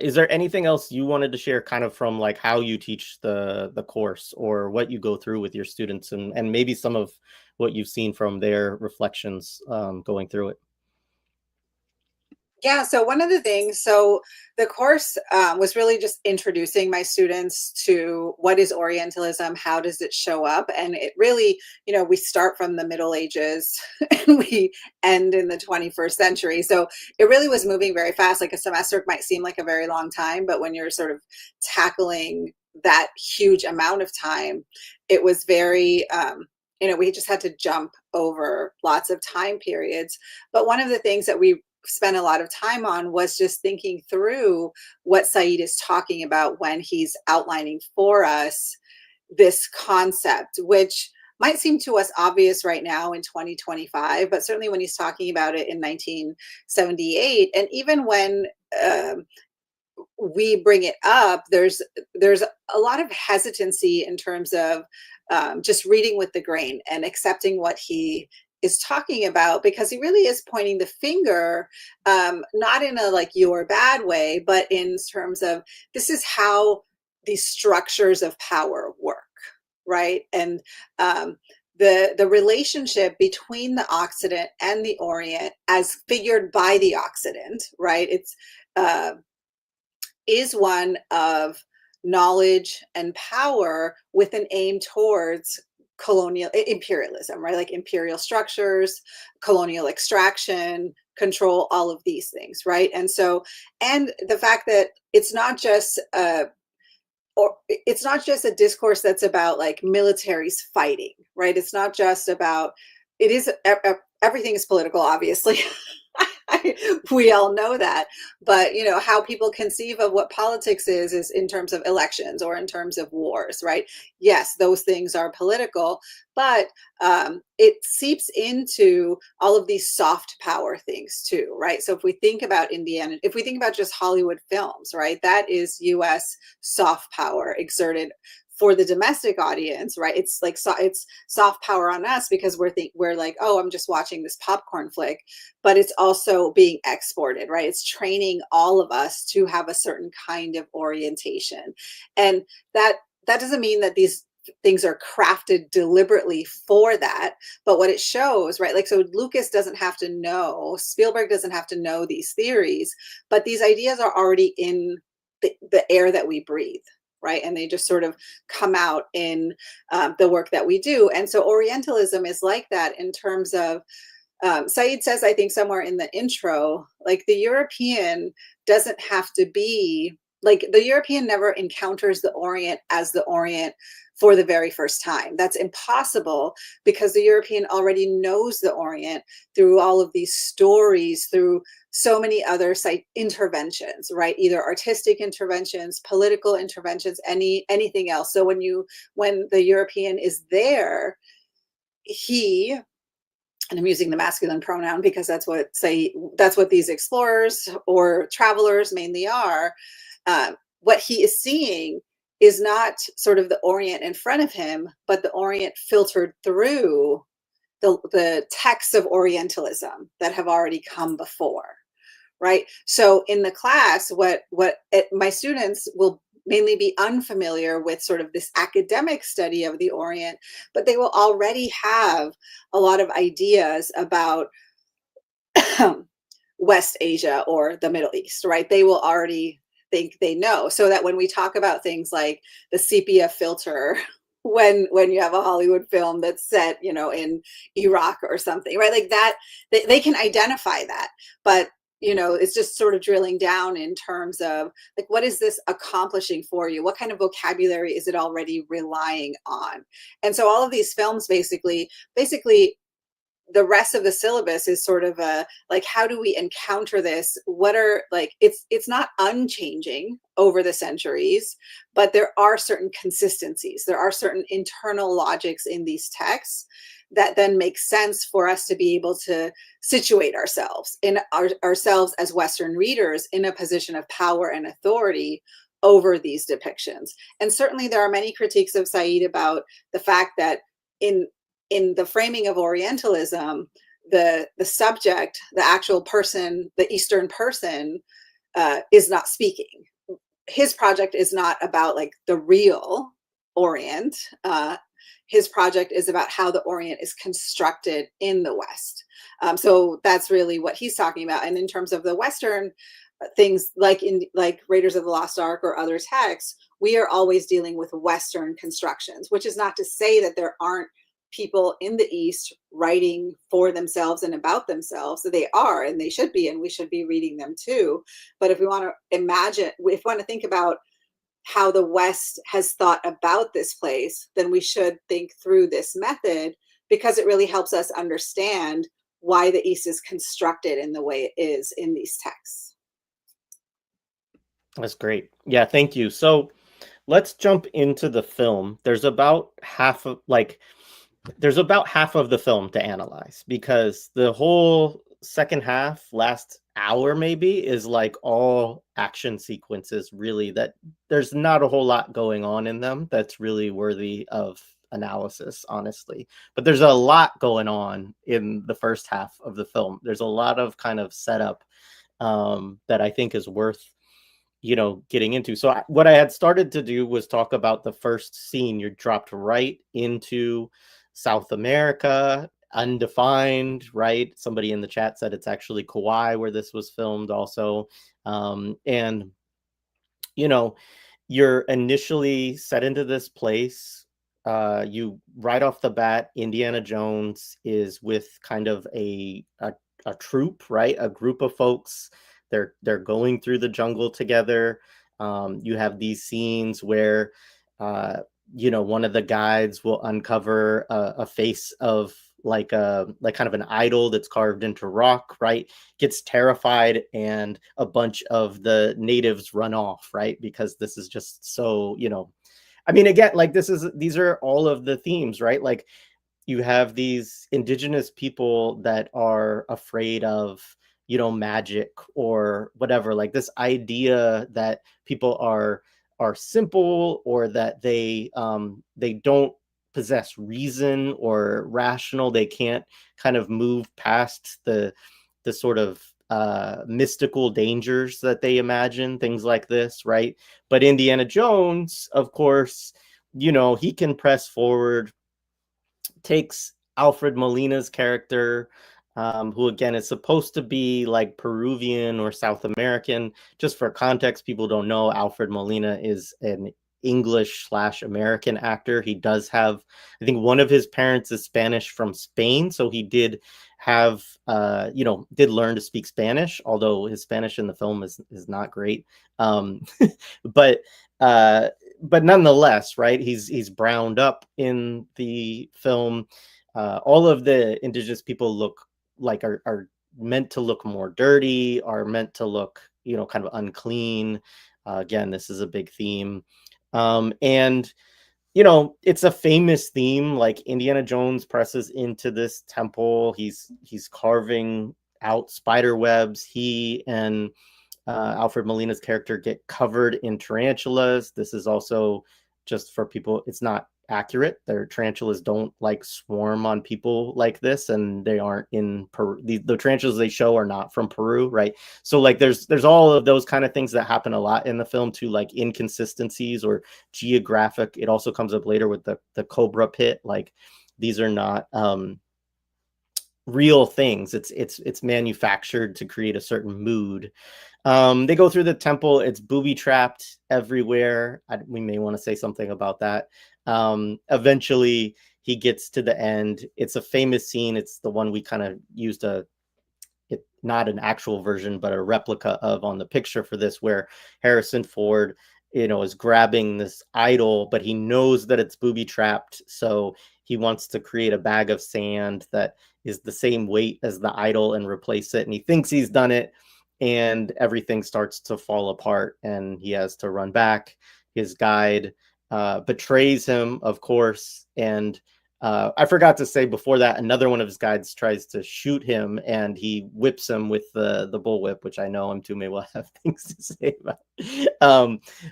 is there anything else you wanted to share kind of from like how you teach the course or what you go through with your students and maybe some of what you've seen from their reflections going through it? Yeah, so one of the things, so the course was really just introducing my students to what is Orientalism, how does it show up, and it really, we start from the Middle Ages and we end in the 21st century. So it really was moving very fast. Like a semester might seem like a very long time, but when you're sort of tackling that huge amount of time, it was very, we just had to jump over lots of time periods. But one of the things that we spent a lot of time on was just thinking through what Said is talking about when he's outlining for us this concept, which might seem to us obvious right now in 2025, but certainly when he's talking about it in 1978, and even when we bring it up, there's a lot of hesitancy in terms of just reading with the grain and accepting what he is talking about, because he really is pointing the finger, not in a like you're bad way, but in terms of this is how these structures of power work, right? And the relationship between the Occident and the Orient as figured by the Occident, right? It's is one of knowledge and power with an aim towards colonial imperialism, right? Like imperial structures, colonial extraction, control, all of these things, right? And so, and the fact that it's not just it's not just a discourse that's about like militaries fighting, right? It's not just about, it is, everything is political, obviously. We all know that, but how people conceive of what politics is in terms of elections or in terms of wars, right? Yes, those things are political, but it seeps into all of these soft power things too, right? So if we think about Indiana, if we think about just Hollywood films, right, that is US soft power exerted for the domestic audience, right? It's like it's soft power on us because we're like, oh, I'm just watching this popcorn flick, but it's also being exported, right? It's training all of us to have a certain kind of orientation, and that doesn't mean that these things are crafted deliberately for that, but what it shows, right? Like, so Lucas doesn't have to know, Spielberg doesn't have to know these theories, but these ideas are already in the air that we breathe, right? And they just sort of come out in the work that we do. And so Orientalism is like that in terms of, Said says, I think somewhere in the intro, like the European doesn't have to be, like the European never encounters the Orient as the Orient for the very first time. That's impossible because the European already knows the Orient through all of these stories, through so many other interventions, right? Either artistic interventions, political interventions, anything else. So when the European is there, he, and I'm using the masculine pronoun because that's what these explorers or travelers mainly are. What he is seeing is not sort of the Orient in front of him, but the Orient filtered through the texts of Orientalism that have already come before, right? So in the class, my students will mainly be unfamiliar with sort of this academic study of the Orient, but they will already have a lot of ideas about West Asia or the Middle East, right? They will already think they know, so that when we talk about things like the sepia filter, when you have a Hollywood film that's set, in Iraq or something, right? Like that, they can identify that, but it's just sort of drilling down in terms of like, what is this accomplishing for you? What kind of vocabulary is it already relying on? And so all of these films basically the rest of the syllabus is sort of a like, how do we encounter this? What are like, it's not unchanging over the centuries, but there are certain consistencies. There are certain internal logics in these texts that then make sense for us to be able to situate ourselves ourselves as Western readers in a position of power and authority over these depictions. And certainly there are many critiques of Said about the fact that in the framing of Orientalism, the subject, the actual person, the Eastern person, is not speaking. His project is not about like the real Orient. His project is about how the Orient is constructed in the West. So that's really what he's talking about. And in terms of the Western things, like Raiders of the Lost Ark or other texts, we are always dealing with Western constructions, which is not to say that there aren't people in the East writing for themselves and about themselves. So they are, and they should be, and we should be reading them too. But if we want to imagine, if we want to think about how the West has thought about this place, then we should think through this method, because it really helps us understand why the East is constructed in the way it is in these texts. That's great. Yeah, thank you. So let's jump into the film. There's about half of the film to analyze, because the whole second half, last hour maybe, is like all action sequences, really, that there's not a whole lot going on in them that's really worthy of analysis, honestly. But there's a lot going on in the first half of the film. There's a lot of kind of setup that I think is worth getting into. So what I had started to do was talk about the first scene. You're dropped right into South America, undefined, right? Somebody in the chat said it's actually Kauai where this was filmed also. And you're initially set into this place. You right off the bat, Indiana Jones is with kind of a troupe, right? A group of folks. They're going through the jungle together. You have these scenes where one of the guides will uncover a face of like kind of an idol that's carved into rock, right? Gets terrified, and a bunch of the natives run off, right? Because this is just so, I mean, again, like these are all of the themes, right? Like you have these indigenous people that are afraid of magic or whatever, like this idea that people are simple, or that they don't possess reason or rational. They can't kind of move past the sort of mystical dangers that they imagine, things like this, right? But Indiana Jones, of course, he can press forward, takes Alfred Molina's character, who again is supposed to be like Peruvian or South American. Just for context, people don't know, Alfred Molina is an English/American actor. He does have, I think one of his parents is Spanish from Spain, so he did have did learn to speak Spanish, although his Spanish in the film is not great. But nonetheless, right, he's browned up in the film. All of the indigenous people look like are meant to look more dirty, are meant to look kind of unclean. Again, this is a big theme. And it's a famous theme. Like Indiana Jones presses into this temple. He's carving out spider webs. He and Alfred Molina's character get covered in tarantulas. This is also, just for people, it's not accurate. Their tarantulas don't like swarm on people like this, and they aren't in Peru. The tarantulas they show are not from Peru, right? So like there's all of those kind of things that happen a lot in the film too, like inconsistencies or geographic. It also comes up later with the Cobra Pit. Like these are not real things. It's manufactured to create a certain mood. They go through the temple. It's booby trapped everywhere. We may want to say something about that. Eventually he gets to the end. It's a famous scene. It's the one we kind of used not an actual version, but a replica of on the picture for this, where Harrison Ford, is grabbing this idol, but he knows that it's booby trapped. So he wants to create a bag of sand that is the same weight as the idol and replace it. And he thinks he's done it, and everything starts to fall apart, and he has to run back. His guide betrays him, of course, and I forgot to say before that, another one of his guides tries to shoot him, and he whips him with the bullwhip, which I know M2 may well have things to say about.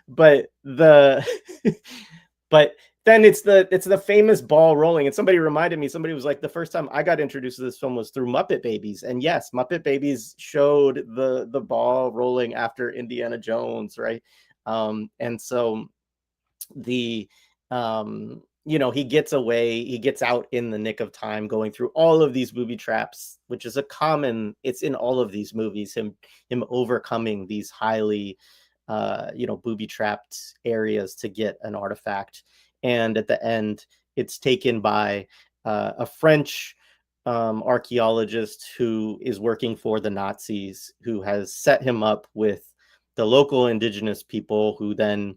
But then it's the famous ball rolling. And somebody reminded me, somebody was like, the first time I got introduced to this film was through Muppet Babies. And yes, Muppet Babies showed the ball rolling after Indiana Jones, right? And so the he gets out in the nick of time, going through all of these booby traps, which is it's in all of these movies, him overcoming these highly booby trapped areas to get an artifact. And at the end, it's taken by a French archaeologist who is working for the Nazis, who has set him up with the local indigenous people, who then,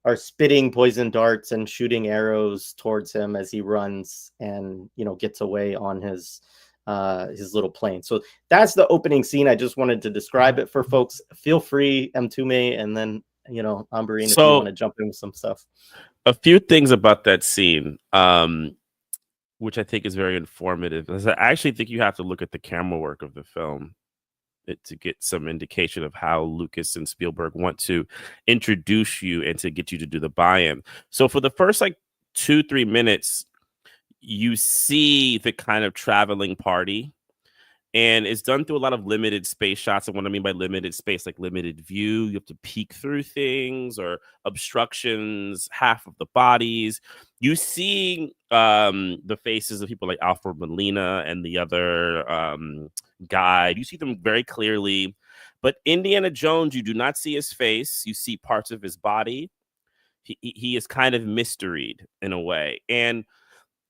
are spitting poison darts and shooting arrows towards him as he runs and, gets away on his little plane. So that's the opening scene. I just wanted to describe it for folks. Feel free, Mtume, and then, Ambereen, if you want to jump in with some stuff. A few things about that scene, which I think is very informative. I actually think you have to look at the camera work of the film to get some indication of how Lucas and Spielberg want to introduce you and to get you to do the buy-in. So for the first 2-3 minutes, you see the kind of traveling party, and it's done through a lot of limited space shots. And what I mean by limited space, like limited view, you have to peek through things or obstructions, half of the bodies. You see the faces of people like Alfred Molina and the other guide. You see them very clearly. But Indiana Jones, you do not see his face. You see parts of his body. He is kind of mysteried in a way. And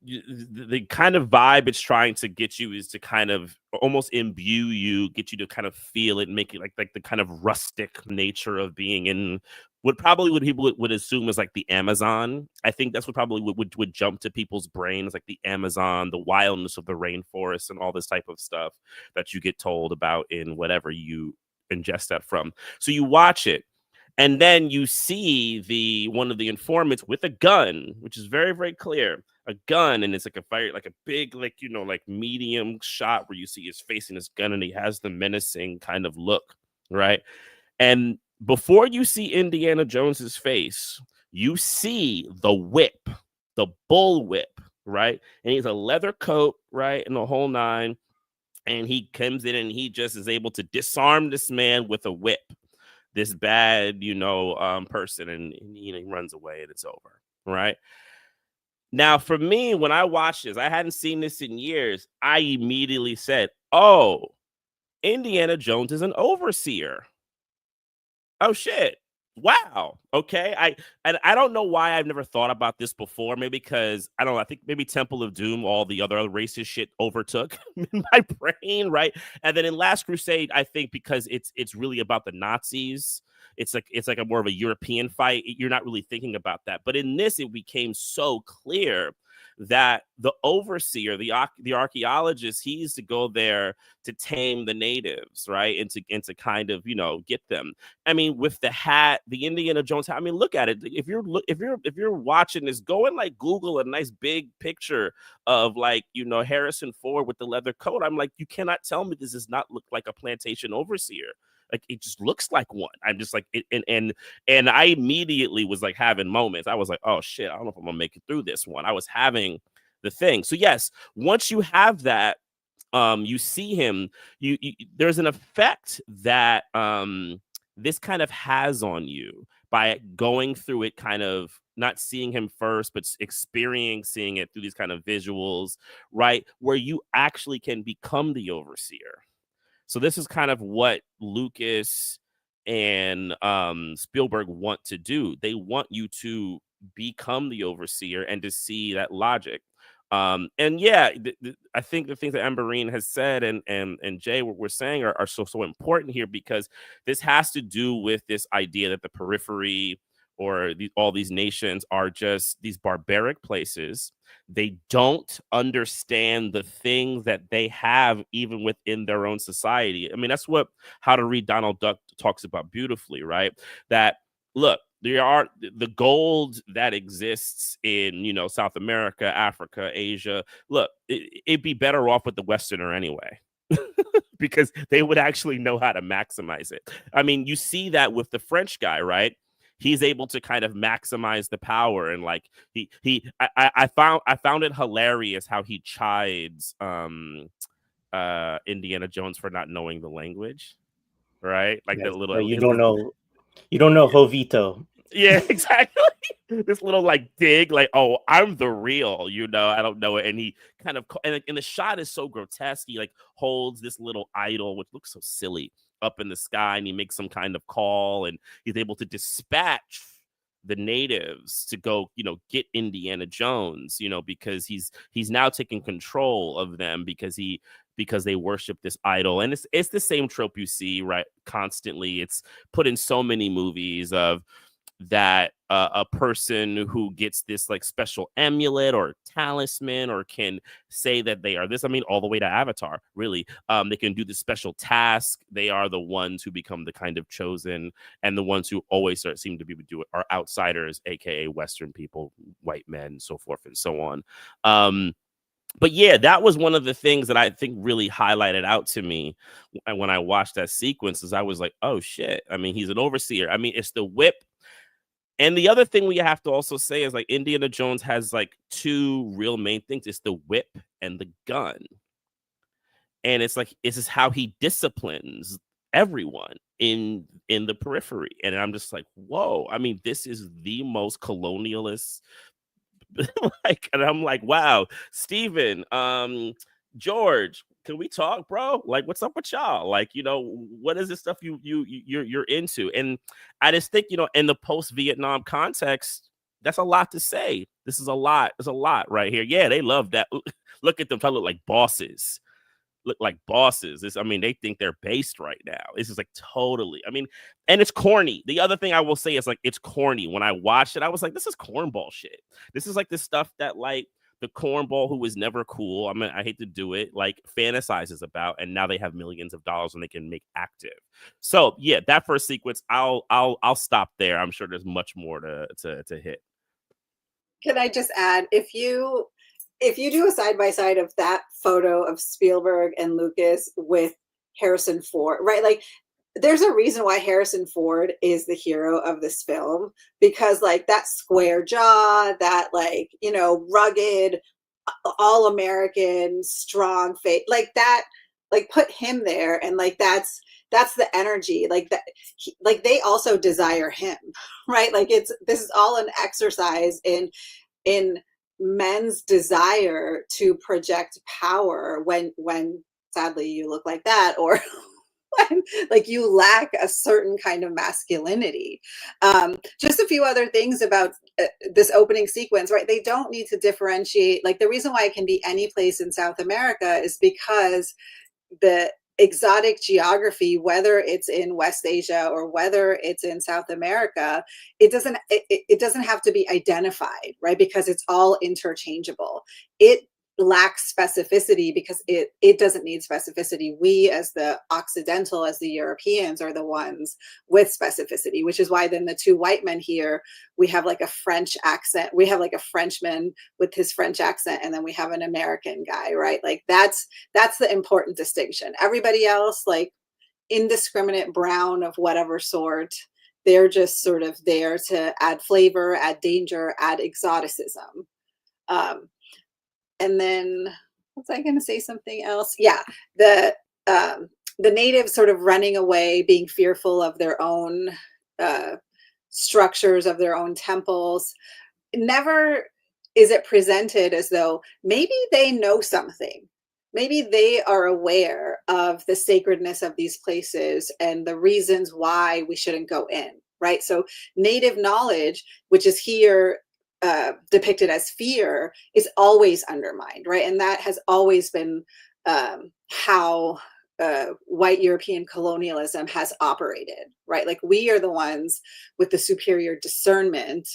the kind of vibe it's trying to get you is to kind of almost imbue you, get you to kind of feel it, make it like the kind of rustic nature of being in what people would assume is like the Amazon. I think that's what probably would jump to people's brains, like the Amazon, the wildness of the rainforest, and all this type of stuff that you get told about in whatever you ingest that from. So you watch it. And then you see one of the informants with a gun, which is very, very clear, a gun. And it's like a fire, like a big, medium shot where you see his face and his gun, and he has the menacing kind of look, right? And before you see Indiana Jones's face, you see the whip, the bull whip, right? And he's a leather coat, right? And the whole nine. And he comes in and he just is able to disarm this man with a whip. This bad, person, and he runs away and it's over, right? Now, for me, when I watched this, I hadn't seen this in years. I immediately said, oh, Indiana Jones is an overseer. Oh, shit. Wow. Okay. I don't know why I've never thought about this before. Maybe because I think maybe Temple of Doom, all the other racist shit overtook in my brain, right? And then in Last Crusade, I think because it's really about the Nazis. It's like a more of a European fight. You're not really thinking about that. But in this, it became so clear that the overseer, the archaeologist, he used to go there to tame the natives, right? And to kind of, get them. I mean, with the hat, the Indiana Jones hat. I mean, look at it. If you're watching this, go and Google a nice big picture of Harrison Ford with the leather coat. I'm like, you cannot tell me this does not look like a plantation overseer. Like, it just looks like one. I'm just like, and I immediately was having moments. I was like, oh shit, I don't know if I'm gonna make it through this one. I was having the thing. So yes, once you have that, you see him, you there's an effect that this kind of has on you by going through it, kind of not seeing him first, but experiencing it through these kind of visuals, right? Where you actually can become the overseer. So this is kind of what Lucas and Spielberg want to do. They want you to become the overseer and to see that logic. And yeah, I think the things that Ambereen has said and Jay were saying are so important here, because this has to do with this idea that the periphery or all these nations are just these barbaric places. They don't understand the things that they have even within their own society. I mean, that's what How to Read Donald Duck talks about beautifully, right? That, look, there are the gold that exists in, South America, Africa, Asia. Look, it'd be better off with the Westerner anyway. Because they would actually know how to maximize it. I mean, you see that with the French guy, right? he's able to kind of maximize the power. And like I found it hilarious how he chides Indiana Jones for not knowing the language, right? Like Yes. that little You don't know Jovito. yeah, exactly. This little like dig, like, oh, I'm the real, I don't know it. And he kind of, and the shot is so grotesque. He like holds this little idol, which looks so silly, up in the sky, and he makes some kind of call, and he's able to dispatch the natives to go, get Indiana Jones, because he's now taking control of them because they worship this idol. And it's the same trope you see, right, constantly. It's put in so many movies of that a person who gets this like special amulet or talisman or can say that they are this, I mean, all the way to Avatar, really. They can do this special task. They are the ones who become the kind of chosen, and the ones who always seem to be do it are outsiders, aka Western people, white men, so forth and so on. But yeah, that was one of the things that I think really highlighted out to me when I watched that sequence. Is I was like, oh shit, I mean, he's an overseer. I mean, it's the whip. And the other thing we have to also say is like Indiana Jones has like two real main things. It's the whip and the gun. And it's like, this is how he disciplines everyone in the periphery. And I'm just like, whoa, I mean, this is the most colonialist. And I'm like, wow, Steven, George, can we talk, bro? Like, what's up with y'all? Like, what is this stuff you're into? And I just think, in the post-Vietnam context, that's a lot to say. This is a lot. There's a lot right here. Yeah, they love that. Look at them. They look like bosses. They think they're based right now. This is like totally, and it's corny. The other thing I will say is like, it's corny. When I watched it, I was like, this is cornball shit. This is like the stuff that like the cornball who was never cool, I hate to do it, like fantasizes about, and now they have millions of dollars and they can make active. So yeah, that first sequence, I'll stop there. I'm sure there's much more to hit. Can I just add, if you do a side-by-side of that photo of Spielberg and Lucas with Harrison Ford, right? Like, there's a reason why Harrison Ford is the hero of this film, because like that square jaw, that like, rugged, all-American, strong face, like that, like put him there. And like, that's the energy, like that, like they also desire him, right? Like this is all an exercise in men's desire to project power when sadly you look like that, or when like you lack a certain kind of masculinity. Just a few other things about this opening sequence, right? They don't need to differentiate. Like the reason why it can be any place in South America is because the exotic geography, whether it's in West Asia or whether it's in South America, it doesn't have to be identified, right? Because it's all interchangeable. It lacks specificity because it doesn't need specificity. We as the Occidental, as the Europeans, are the ones with specificity, which is why then the two white men here, we have like a French accent. We have like a Frenchman with his French accent, and then we have an American guy, right? Like that's the important distinction. Everybody else, like indiscriminate brown of whatever sort, they're just sort of there to add flavor, add danger, add exoticism. And then, was I going to say something else? Yeah, the natives sort of running away, being fearful of their own structures, of their own temples. Never is it presented as though maybe they know something. Maybe they are aware of the sacredness of these places and the reasons why we shouldn't go in, right? So native knowledge, which is here depicted as fear, is always undermined, right? And that has always been how white European colonialism has operated, right? Like we are the ones with the superior discernment.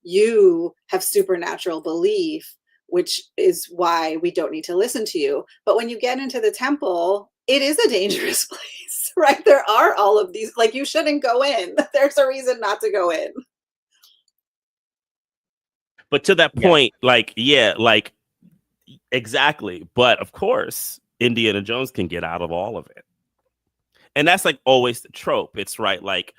You have supernatural belief, which is why we don't need to listen to you. But when you get into the temple, it is a dangerous place, right? There are all of these, like you shouldn't go in. There's a reason not to go in. But to that point, exactly. But of course, Indiana Jones can get out of all of it. And that's like always the trope. It's right, like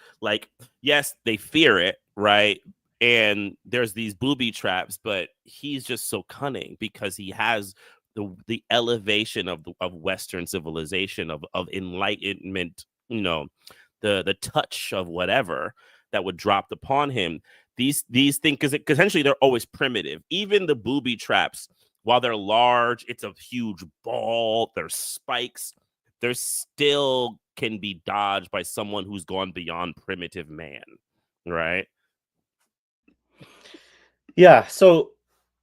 yes, they fear it, right? And there's these booby traps, but he's just so cunning because he has the elevation of Western civilization, of enlightenment, you know, the touch of whatever that would drop upon him. These things, because essentially they're always primitive. Even the booby traps, while they're large, it's a huge ball. There's spikes. There still can be dodged by someone who's gone beyond primitive man, right? Yeah, so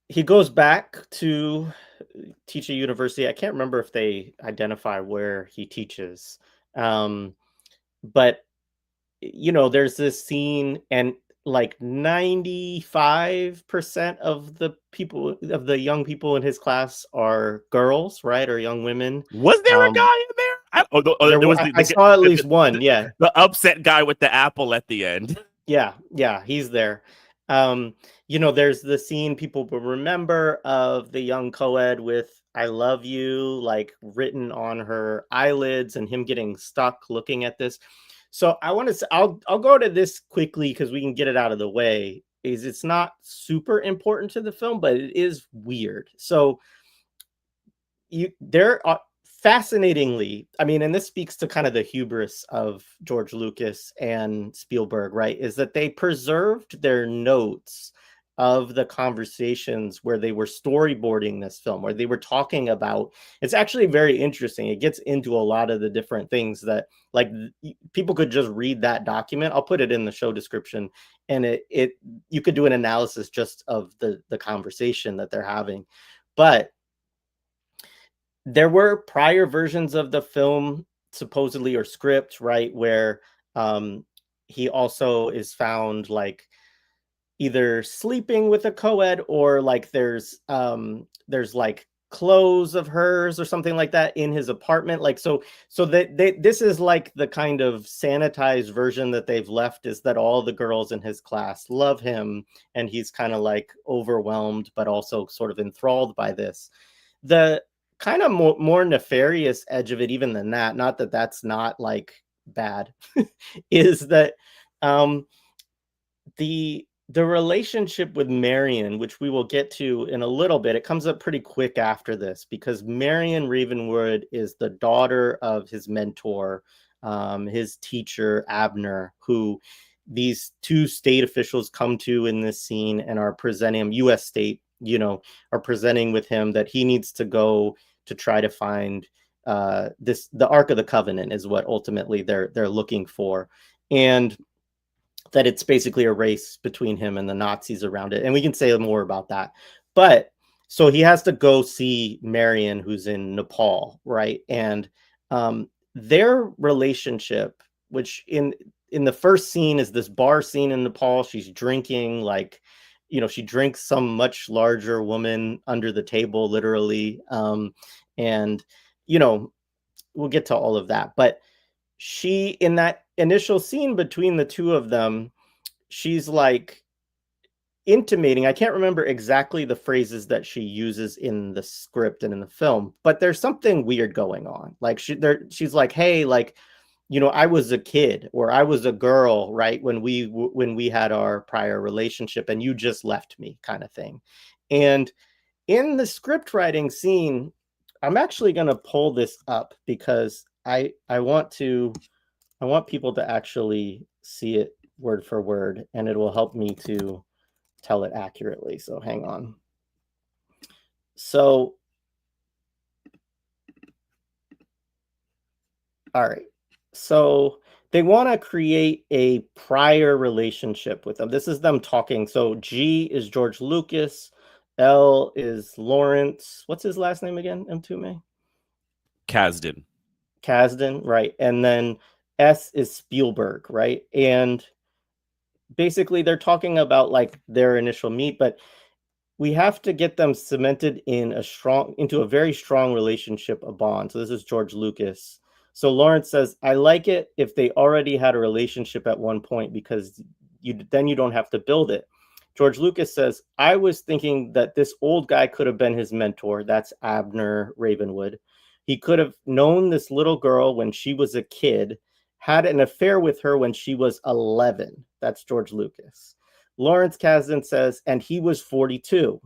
he goes back to teach at university. I can't remember if they identify where he teaches. But there's this scene, and like 95% of the young people in his class are girls, right? Or young women. Was there a guy in there? I saw at least one, yeah. The upset guy with the apple at the end. Yeah, he's there. There's the scene people will remember of the young co-ed with "I love you" like written on her eyelids, and him getting stuck looking at this. So I want to say, I'll go to this quickly because we can get it out of the way. It's not super important to the film, but it is weird. So there are fascinatingly, I mean, and this speaks to kind of the hubris of George Lucas and Spielberg, right? Is that they preserved their notes of the conversations where they were storyboarding this film, where they were talking about. It's actually very interesting. It gets into a lot of the different things that, like, people could just read that document. I'll put it in the show description, and you could do an analysis just of the conversation that they're having. But there were prior versions of the film, supposedly, or script, right, where he also is found like either sleeping with a co-ed, or like there's like clothes of hers or something like that in his apartment. Like, so that this is like the kind of sanitized version that they've left, is that all the girls in his class love him, and he's kind of like overwhelmed but also sort of enthralled by this. The kind of more nefarious edge of it, even than that, not that that's not like bad, is that the relationship with Marion, which we will get to in a little bit, it comes up pretty quick after this, because Marion Ravenwood is the daughter of his mentor, his teacher Abner, who these two state officials come to in this scene and are presenting him, U.S. state, are presenting with him that he needs to go to try to find the Ark of the Covenant is what ultimately they're looking for, and that it's basically a race between him and the Nazis around it. And we can say more about that. But so he has to go see Marion, who's in Nepal, right? And their relationship, which in the first scene is this bar scene in Nepal. She's drinking, like, she drinks some much larger woman under the table, literally. And, we'll get to all of that. But she, in that initial scene between the two of them, she's like intimating, I can't remember exactly the phrases that she uses in the script and in the film, but there's something weird going on. Like she's like, hey, like, I was a kid, or I was a girl, right, when we had our prior relationship, and you just left me, kind of thing. And in the script writing scene, I'm actually going to pull this up because I want people to actually see it word for word, and it will help me to tell it accurately. So hang on. So, all right. So they want to create a prior relationship with them. This is them talking. So G is George Lucas. L is Lawrence. What's his last name again? M2Me? Kasdan, right. And then S is Spielberg, right? And basically they're talking about like their initial meet, but we have to get them cemented into a very strong relationship, a bond. So this is George Lucas. So Lawrence says, I like it if they already had a relationship at one point, because then you don't have to build it. George Lucas says, I was thinking that this old guy could have been his mentor. That's Abner Ravenwood. He could have known this little girl when she was a kid, had an affair with her when she was 11. That's George Lucas. Lawrence Kasdan says, and he was 42.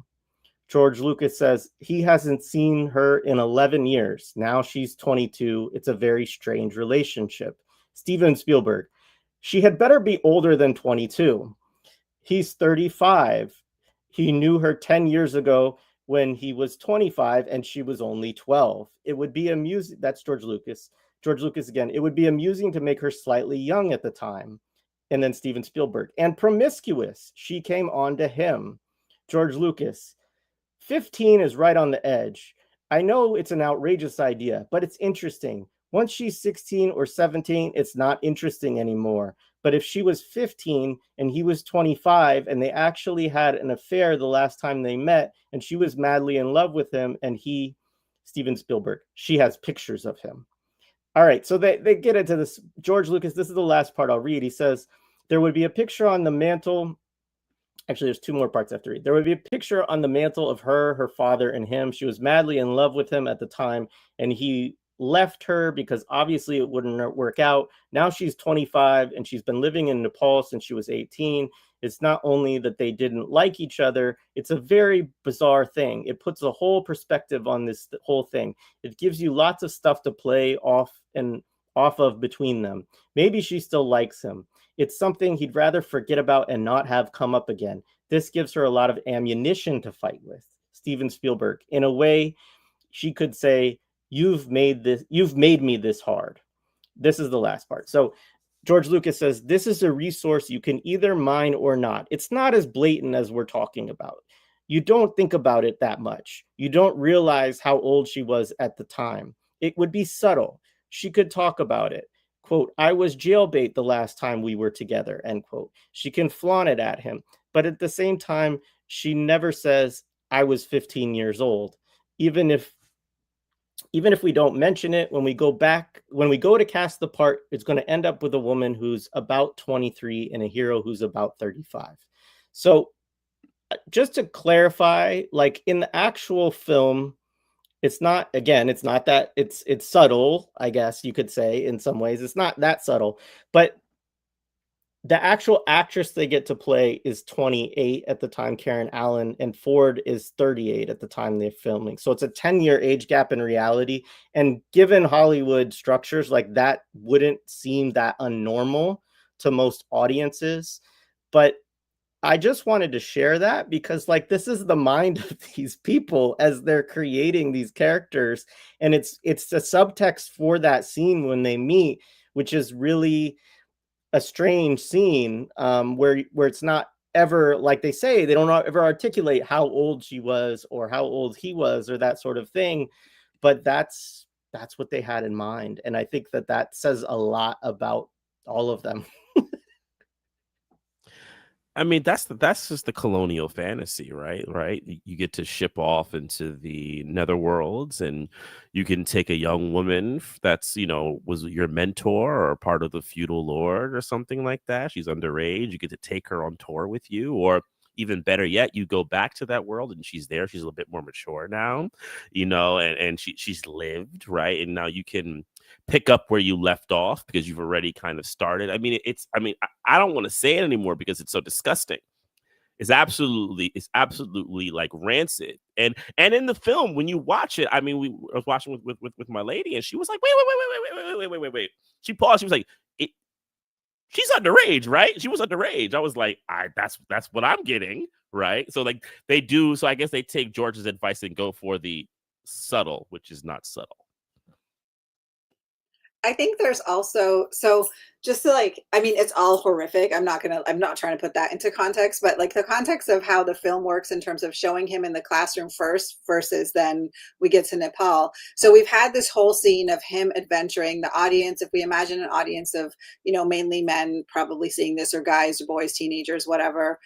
George Lucas says, he hasn't seen her in 11 years. Now she's 22. It's a very strange relationship. Steven Spielberg, she had better be older than 22. He's 35. He knew her 10 years ago when he was 25 and she was only 12. It would be amusing. That's George Lucas. George Lucas again. It would be amusing to make her slightly young at the time. And then Steven Spielberg. And promiscuous. She came on to him. George Lucas. 15 is right on the edge. I know it's an outrageous idea, but it's interesting. Once she's 16 or 17, it's not interesting anymore. But if she was 15 and he was 25 and they actually had an affair the last time they met and she was madly in love with him and he, Steven Spielberg, she has pictures of him. All right, so they get into this. George Lucas, this is the last part I'll read. He says, there would be a picture on the mantle. Actually, there's two more parts I have to read. There would be a picture on the mantle of her, her father, and him. She was madly in love with him at the time, and he left her because obviously it wouldn't work out. Now she's 25, and she's been living in Nepal since she was 18. It's not only that they didn't like each other, it's a very bizarre thing. It puts a whole perspective on this whole thing. It gives you lots of stuff to play off of between them. Maybe she still likes him. It's something he'd rather forget about and not have come up again. This gives her a lot of ammunition to fight with. Steven Spielberg, in a way, she could say, you've made me this hard. This is the last part. So George Lucas says, this is a resource you can either mine or not. It's not as blatant as we're talking about. You don't think about it that much. You don't realize how old she was at the time. It would be subtle. She could talk about it. Quote, I was jailbait the last time we were together, end quote. She can flaunt it at him. But at the same time, she never says, I was 15 years old. Even if we don't mention it, when we go to cast the part, it's going to end up with a woman who's about 23 and a hero who's about 35. So just to clarify, like in the actual film, it's not that it's subtle, I guess you could say in some ways. It's not that subtle, but the actual actress they get to play is 28 at the time, Karen Allen, and Ford is 38 at the time they're filming. So it's a 10-year age gap in reality. And given Hollywood structures, like that wouldn't seem that unnormal to most audiences. But I just wanted to share that because like this is the mind of these people as they're creating these characters. And it's a subtext for that scene when they meet, which is really a strange scene where it's not ever, like they say, they don't ever articulate how old she was or how old he was or that sort of thing. But that's what they had in mind. And I think that says a lot about all of them. I mean, that's just the colonial fantasy, right? Right. You get to ship off into the netherworlds, and you can take a young woman that's, was your mentor or part of the feudal lord or something like that. She's underage. You get to take her on tour with you, or even better yet, you go back to that world and she's there. She's a little bit more mature now, and she's lived, right? And now you can pick up where you left off because you've already kind of started. I mean, I don't want to say it anymore because it's so disgusting. It's absolutely like rancid. And in the film, when you watch it, I mean, I was watching with my lady, and she was like, wait. She paused. She was like, she's underage, right? She was underage. I was like, that's what I'm getting, right? So like they do. So I guess they take George's advice and go for the subtle, which is not subtle. I think there's also, so just to like, I mean, it's all horrific. I'm not trying to put that into context, but like the context of how the film works in terms of showing him in the classroom first versus then we get to Nepal. So we've had this whole scene of him adventuring. The audience, if we imagine an audience of, mainly men probably seeing this, or guys, or boys, teenagers, whatever,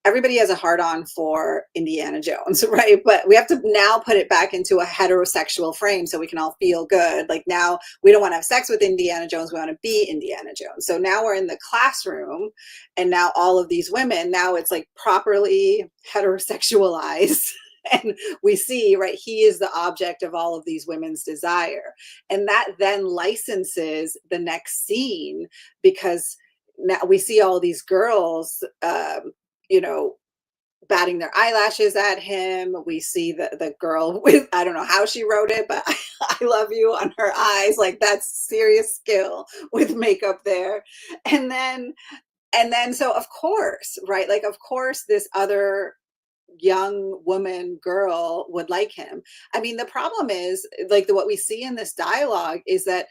everybody has a hard-on for Indiana Jones, right? But we have to now put it back into a heterosexual frame so we can all feel good. Like now we don't want to have sex with Indiana Jones. We want to be Indiana Jones. So now we're in the classroom, and now all of these women, now it's like properly heterosexualized. And we see, right, he is the object of all of these women's desire. And that then licenses the next scene, because now we see all these girls, you know, batting their eyelashes at him. We see the girl with, I don't know how she wrote it, but I love you on her eyes. Like, that's serious skill with makeup there. And then, so of course, right, like, of course, this other young woman girl would like him. I mean, the problem is, like, what we see in this dialogue is that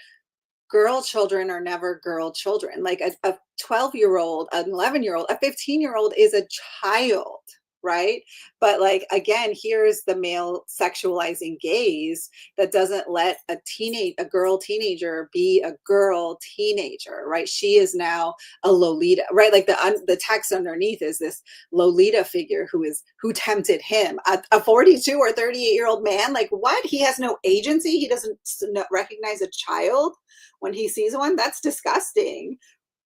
girl children are never girl children. Like, a 12-year-old, an 11-year-old, a 15-year-old is a child, right? But, like, again, here's the male sexualizing gaze that doesn't let a girl teenager be a girl teenager, right? She is now a Lolita, right? Like, the text underneath is this Lolita figure who tempted him, a 42 or 38-year-old man. Like, what? He has no agency. He doesn't recognize a child when he sees one. That's disgusting,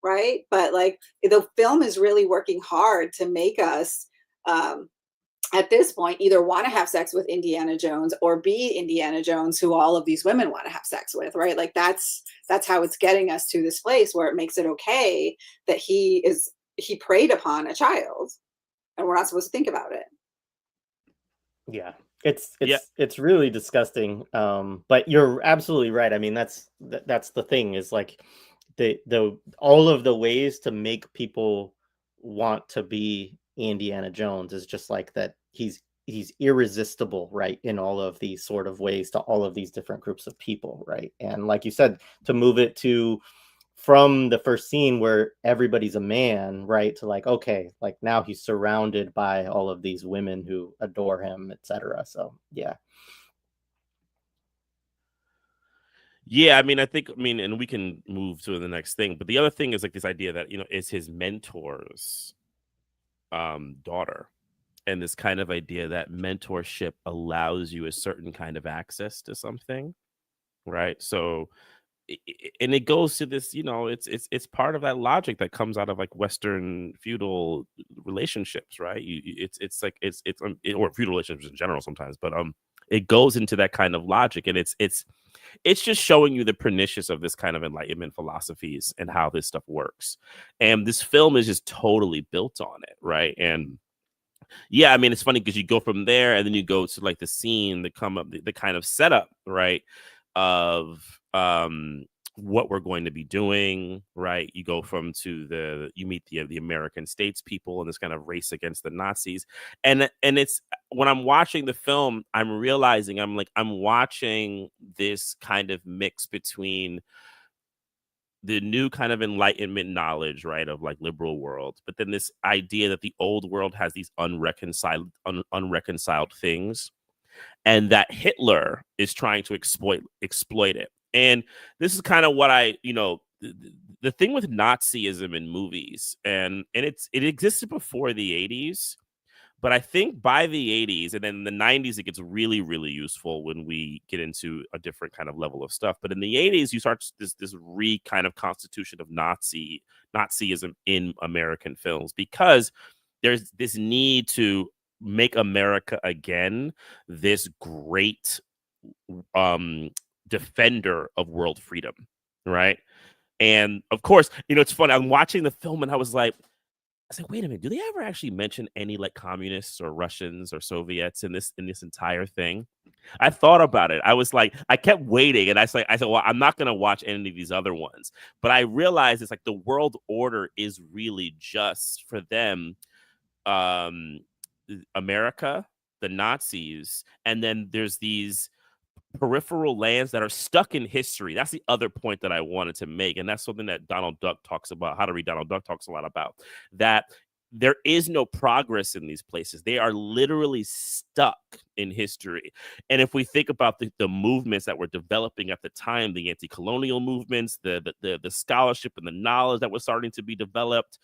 right? But, like, the film is really working hard to make us, at this point, either want to have sex with Indiana Jones or be Indiana Jones, who all of these women want to have sex with, right? Like, that's how it's getting us to this place where it makes it okay that he preyed upon a child, and we're not supposed to think about it. Yeah, it's really disgusting. But you're absolutely right. I mean, that's the thing, is like the all of the ways to make people want to be Indiana Jones is just like that. He's irresistible, right, in all of these sort of ways to all of these different groups of people, right? And like you said, to move it to from the first scene where everybody's a man, right, to like, okay, like now he's surrounded by all of these women who adore him, etc. So yeah. Yeah, I mean, and we can move to the next thing, but the other thing is like this idea that, you know, it's his mentor's daughter, and this kind of idea that mentorship allows you a certain kind of access to something, right? So, and it goes to this, you know, it's part of that logic that comes out of like Western feudal relationships, right? It's like or feudal relationships in general sometimes, but it goes into that kind of logic, and it's just showing you the pernicious of this kind of Enlightenment philosophies and how this stuff works. And this film is just totally built on it, right? And yeah, I mean, it's funny because you go from there and then you go to like the scene that come up, the kind of setup, right, of what we're going to be doing, right? You go you meet the American states people and this kind of race against the Nazis. And it's, when I'm watching the film, I'm realizing I'm watching this kind of mix between the new kind of Enlightenment knowledge, right, of like liberal world, but then this idea that the old world has these unreconciled things, and that Hitler is trying to exploit it. And this is kind of what the thing with Nazism in movies, and it existed before the 80s, but I think by the 80s and then the 90s, it gets really, really useful when we get into a different kind of level of stuff. But in the 80s, you start this kind of constitution of Nazism in American films, because there's this need to make America again this great defender of world freedom, right? And of course, you know, it's funny. I'm watching the film and I was like, wait a minute, do they ever actually mention any like communists or Russians or Soviets in this entire thing? I thought about it. I was like, I kept waiting, and I said, well, I'm not going to watch any of these other ones. But I realized it's like the world order is really just for them, America, the Nazis, and then there's these peripheral lands that are stuck in history. That's the other point that I wanted to make, and that's something that Donald Duck talks about. How to Read Donald Duck talks a lot about that. There is no progress in these places. They are literally stuck in history. And if we think about the movements that were developing at the time, the anti-colonial movements, the scholarship and the knowledge that was starting to be developed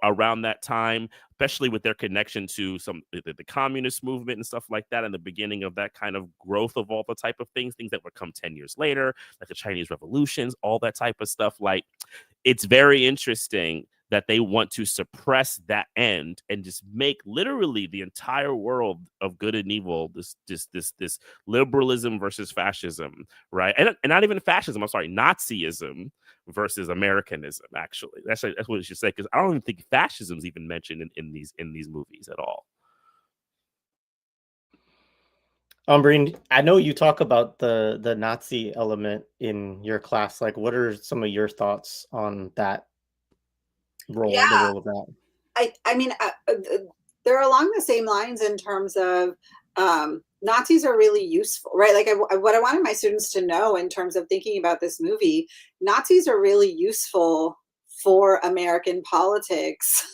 around that time, especially with their connection to the communist movement and stuff like that, and the beginning of that kind of growth of all the type of things that would come 10 years later, like the Chinese revolutions, all that type of stuff. Like, it's very interesting that they want to suppress that end and just make literally the entire world of good and evil this liberalism versus fascism, right? And not even fascism, I'm sorry, Nazism versus Americanism. Actually, that's what it should say, because I don't even think fascism's even mentioned in these movies at all. Ambereen, I know you talk about the Nazi element in your class. Like, what are some of your thoughts on that role, the role of that? I mean, they're along the same lines in terms of Nazis are really useful, right? Like what I wanted my students to know in terms of thinking about this movie, Nazis are really useful for American politics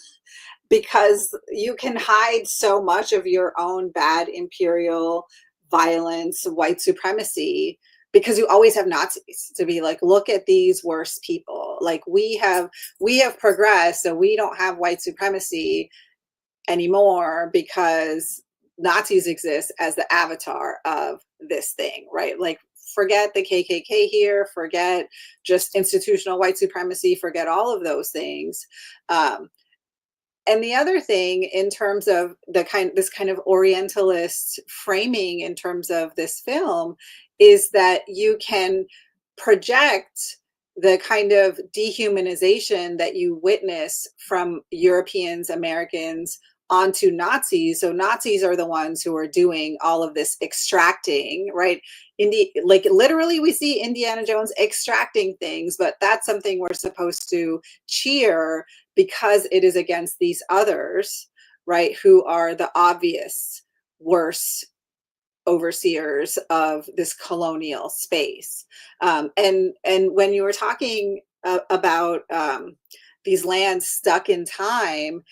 because you can hide so much of your own bad imperial violence, white supremacy, because you always have Nazis to be like, look at these worst people. Like we have progressed, so we don't have white supremacy anymore because Nazis exist as the avatar of this thing, right? Like forget the KKK here, forget just institutional white supremacy, forget all of those things. And the other thing in terms of this kind of Orientalist framing in terms of this film is that you can project the kind of dehumanization that you witness from Europeans, Americans onto Nazis. So Nazis are the ones who are doing all of this extracting, right? Like literally we see Indiana Jones extracting things, but that's something we're supposed to cheer because it is against these others, right? Who are the obvious worse overseers of this colonial space. And when you were talking about these lands stuck in time,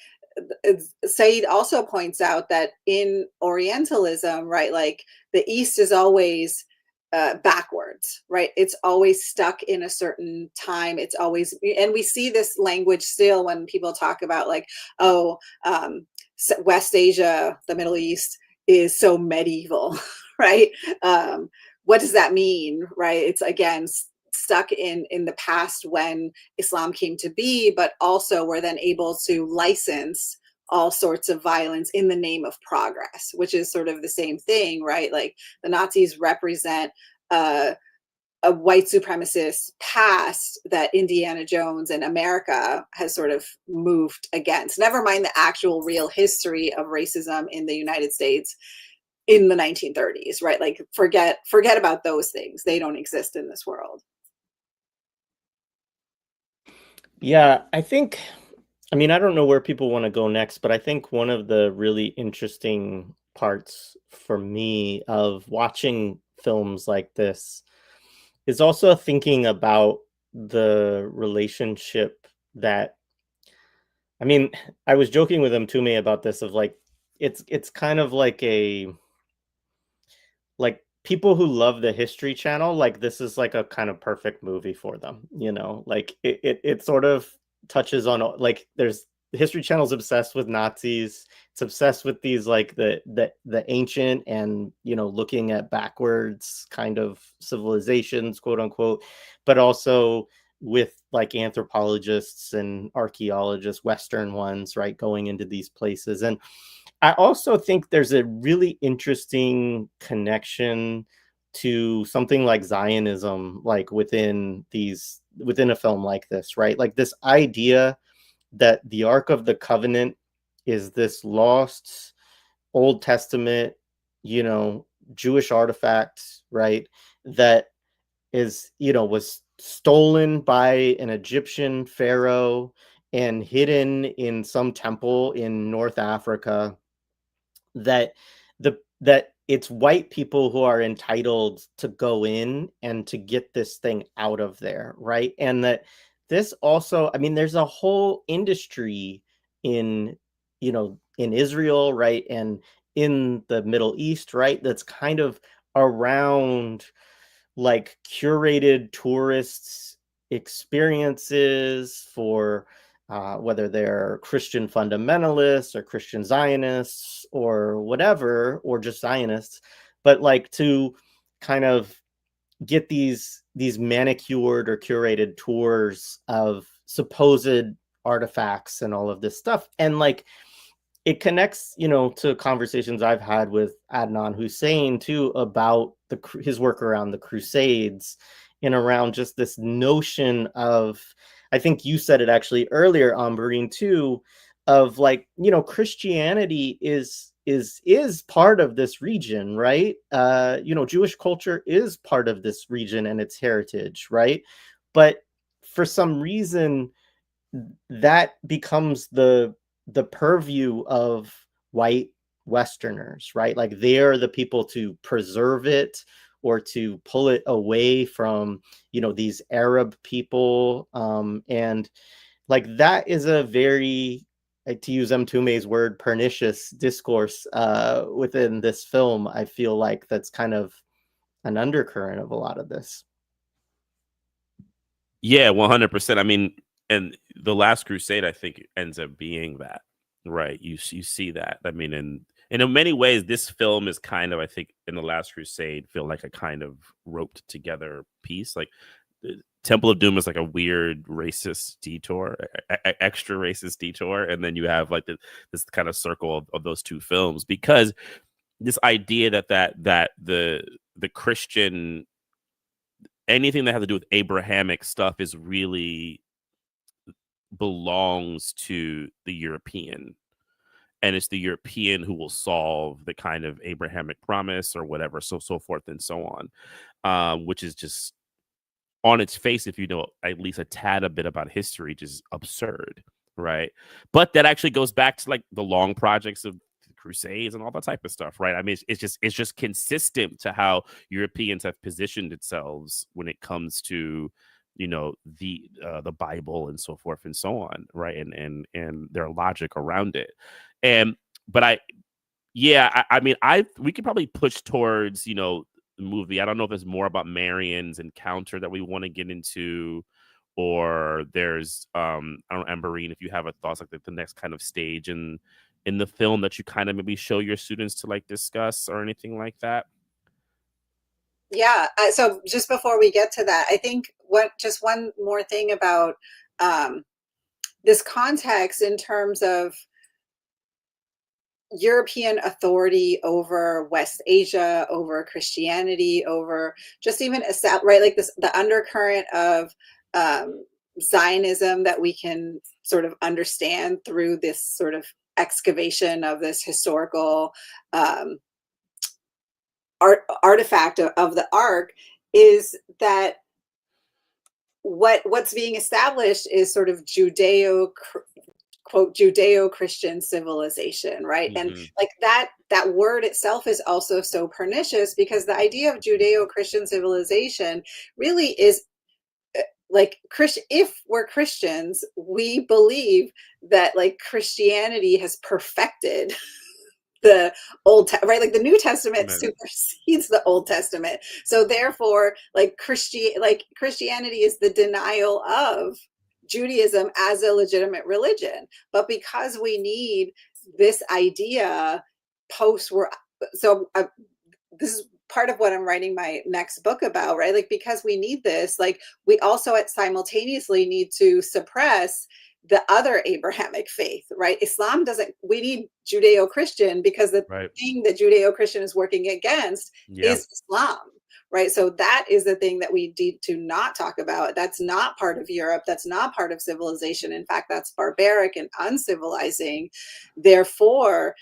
Said also points out that in Orientalism, right, like the East is always backwards, right? It's always stuck in a certain time. It's always, and we see this language still when people talk about like, oh, West Asia, the Middle East is so medieval, right? What does that mean, right? It's again stuck in the past when Islam came to be, but also we're then able to license all sorts of violence in the name of progress, which is sort of the same thing, right? Like the Nazis represent a white supremacist past that Indiana Jones and America has sort of moved against. Never mind the actual real history of racism in the United States in the 1930s, right? Like forget about those things. They don't exist in this world. Yeah, I mean, I don't know where people want to go next, but I think one of the really interesting parts for me of watching films like this is also thinking about the relationship that, I mean, I was joking with Mtume about this of like, it's kind of like like people who love the History Channel, like this is like a kind of perfect movie for them, you know, like it sort of touches on like there's the History Channel's obsessed with Nazis. It's obsessed with these like the ancient and, you know, looking at backwards kind of civilizations, quote unquote, but also with like anthropologists and archaeologists, Western ones, right, going into these places. And I also think there's a really interesting connection to something like Zionism, like within a film like this, right? Like this idea that the Ark of the Covenant is this lost Old Testament, you know, Jewish artifact, right? That is, you know, was stolen by an Egyptian pharaoh and hidden in some temple in North Africa, that it's white people who are entitled to go in and to get this thing out of there, right? And that this also, I mean, there's a whole industry in, you know, in Israel, right, and in the Middle East, right, that's kind of around like curated tourists experiences for whether they're Christian fundamentalists or Christian Zionists or whatever, or just Zionists, but like to kind of get these manicured or curated tours of supposed artifacts and all of this stuff. And like, it connects, you know, to conversations I've had with Adnan Hussein too about his work around the Crusades and around just this notion of, I think you said it actually earlier, Ambereen, too, of like, you know, Christianity is part of this region, right? You know, Jewish culture is part of this region and its heritage, right? But for some reason, that becomes the purview of white Westerners, right? Like they're the people to preserve it or to pull it away from, you know, these Arab people. And like that is a very, to use Mtume's word, pernicious discourse within this film. I feel like that's kind of an undercurrent of a lot of this. Yeah, 100%. I mean, and the Last Crusade, I think, ends up being that, right? You see that. I mean, and in many ways, this film is kind of, I think, in the Last Crusade, feel like a kind of roped together piece. Like Temple of Doom is like a weird racist detour, extra racist detour, and then you have like this kind of circle of those two films, because this idea that the Christian, anything that has to do with Abrahamic stuff is really belongs to the European, and it's the European who will solve the kind of Abrahamic promise or whatever, so forth and so on, which is just on its face, if you know at least a tad a bit about history, just absurd, right? But that actually goes back to like the long projects of Crusades and all that type of stuff, right? I mean, it's just consistent to how Europeans have positioned themselves when it comes to, you know, the Bible and so forth and so on, right? And their logic around it. And but I mean, we could probably push towards, you know, the movie. I don't know if there's more about Marion's encounter that we want to get into, or there's I don't know, Ambereen, if you have a thoughts like the next kind of stage in the film that you kind of maybe show your students to like discuss or anything like that. Yeah. So just before we get to that, I think just one more thing about this context in terms of European authority over West Asia, over Christianity, over just even right, like this, the undercurrent of Zionism that we can sort of understand through this sort of excavation of this historical artifact of the Ark, is that what's being established is sort of Judeo-Christian civilization, right? Mm-hmm. And like that word itself is also so pernicious, because the idea of Judeo-Christian civilization really is like, if we're Christians, we believe that like Christianity has perfected the right, like the New Testament supersedes the Old Testament. So therefore, like Christianity is the denial of Judaism as a legitimate religion. But because we need this idea this is part of what I'm writing my next book about, right? Like, because we need this, like we also simultaneously need to suppress the other Abrahamic faith, right? We need Judeo-Christian, because the thing that Judeo-Christian is working against is Islam, right? So that is the thing that we need to not talk about. That's not part of Europe. That's not part of civilization. In fact, that's barbaric and uncivilizing. Therefore,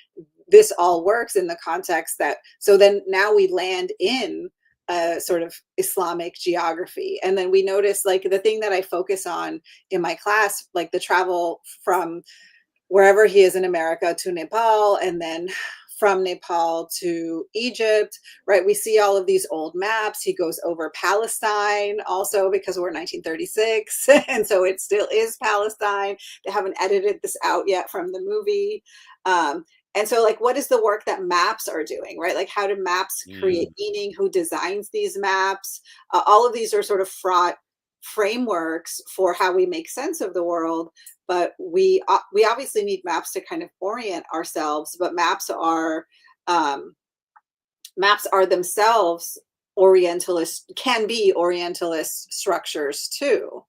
this all works in the context so then now we land in sort of Islamic geography. And then we notice, like, the thing that I focus on in my class, like the travel from wherever he is in America to Nepal, and then from Nepal to Egypt, right? We see all of these old maps. He goes over Palestine also, because we're 1936. And so it still is Palestine. They haven't edited this out yet from the movie. And so, like, what is the work that maps are doing, right? Like, how do maps create meaning? Who designs these maps? All of these are sort of fraught frameworks for how we make sense of the world. But we obviously need maps to kind of orient ourselves. But maps are themselves can be Orientalist structures too.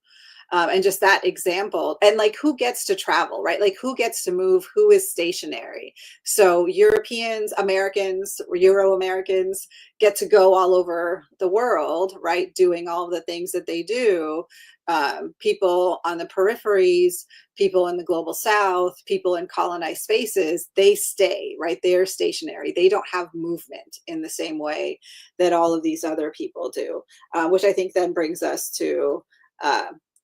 And just that example, and like who gets to travel, right? Like who gets to move, who is stationary. So Europeans, Americans, Euro Americans get to go all over the world, right, doing all the things that they do. People on the peripheries, people in the global south, people in colonized spaces, they stay, right? They're stationary. They don't have movement in the same way that all of these other people do, which I think then brings us to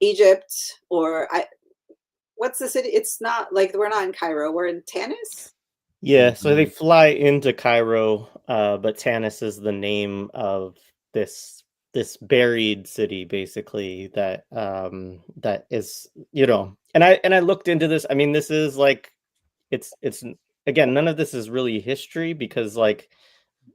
Egypt, what's the city? It's not like, we're not in Cairo, we're in Tanis. Yeah, so they fly into Cairo, but Tanis is the name of this buried city, basically, that is, and I looked into this. I mean, this is like, it's again, none of this is really history, because like,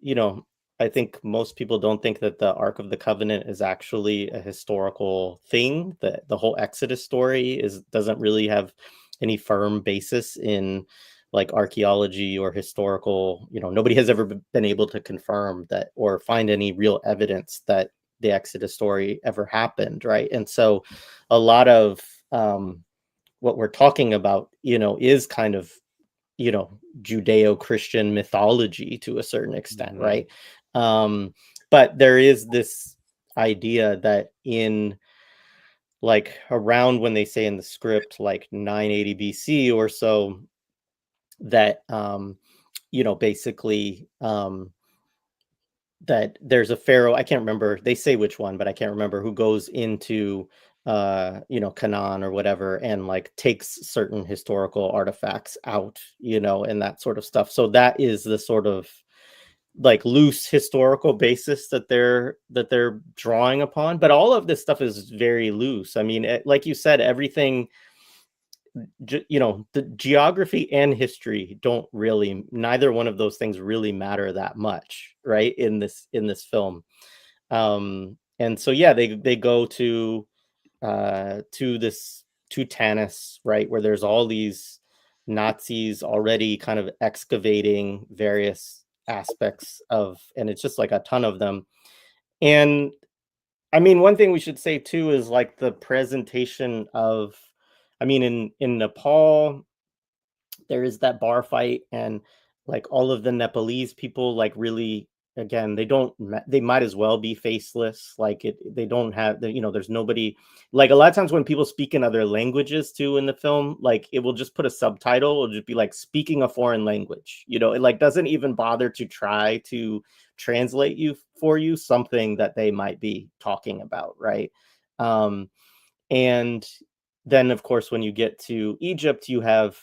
you know, I think most people don't think that the Ark of the Covenant is actually a historical thing. That the whole Exodus story doesn't really have any firm basis in like archaeology or historical. Nobody has ever been able to confirm that or find any real evidence that the Exodus story ever happened, right? And so a lot of what we're talking about, is kind of Judeo-Christian mythology to a certain extent, right? But there is this idea that in like around when they say in the script like 980 BC or so, that basically that there's a pharaoh, I can't remember, they say which one, but I can't remember, who goes into Canaan or whatever, and like takes certain historical artifacts out, and that sort of stuff. So that is the sort of like loose historical basis that they're drawing upon, but all of this stuff is very loose. I mean, like you said, everything, the geography and history don't really, neither one of those things really matter that much, right, in this film. And so yeah, they go to Tanis, right, where there's all these Nazis already kind of excavating various aspects of, and it's just like a ton of them. And I mean, one thing we should say too is like the presentation of, I mean, in Nepal, there is that bar fight, and like all of the Nepalese people, like really, again, they might as well be faceless. Like they don't have there's nobody, like a lot of times when people speak in other languages too in the film, like it will just put a subtitle, it'll just be like speaking a foreign language, it like doesn't even bother to try to translate for you something that they might be talking about, right? And then of course when you get to Egypt, you have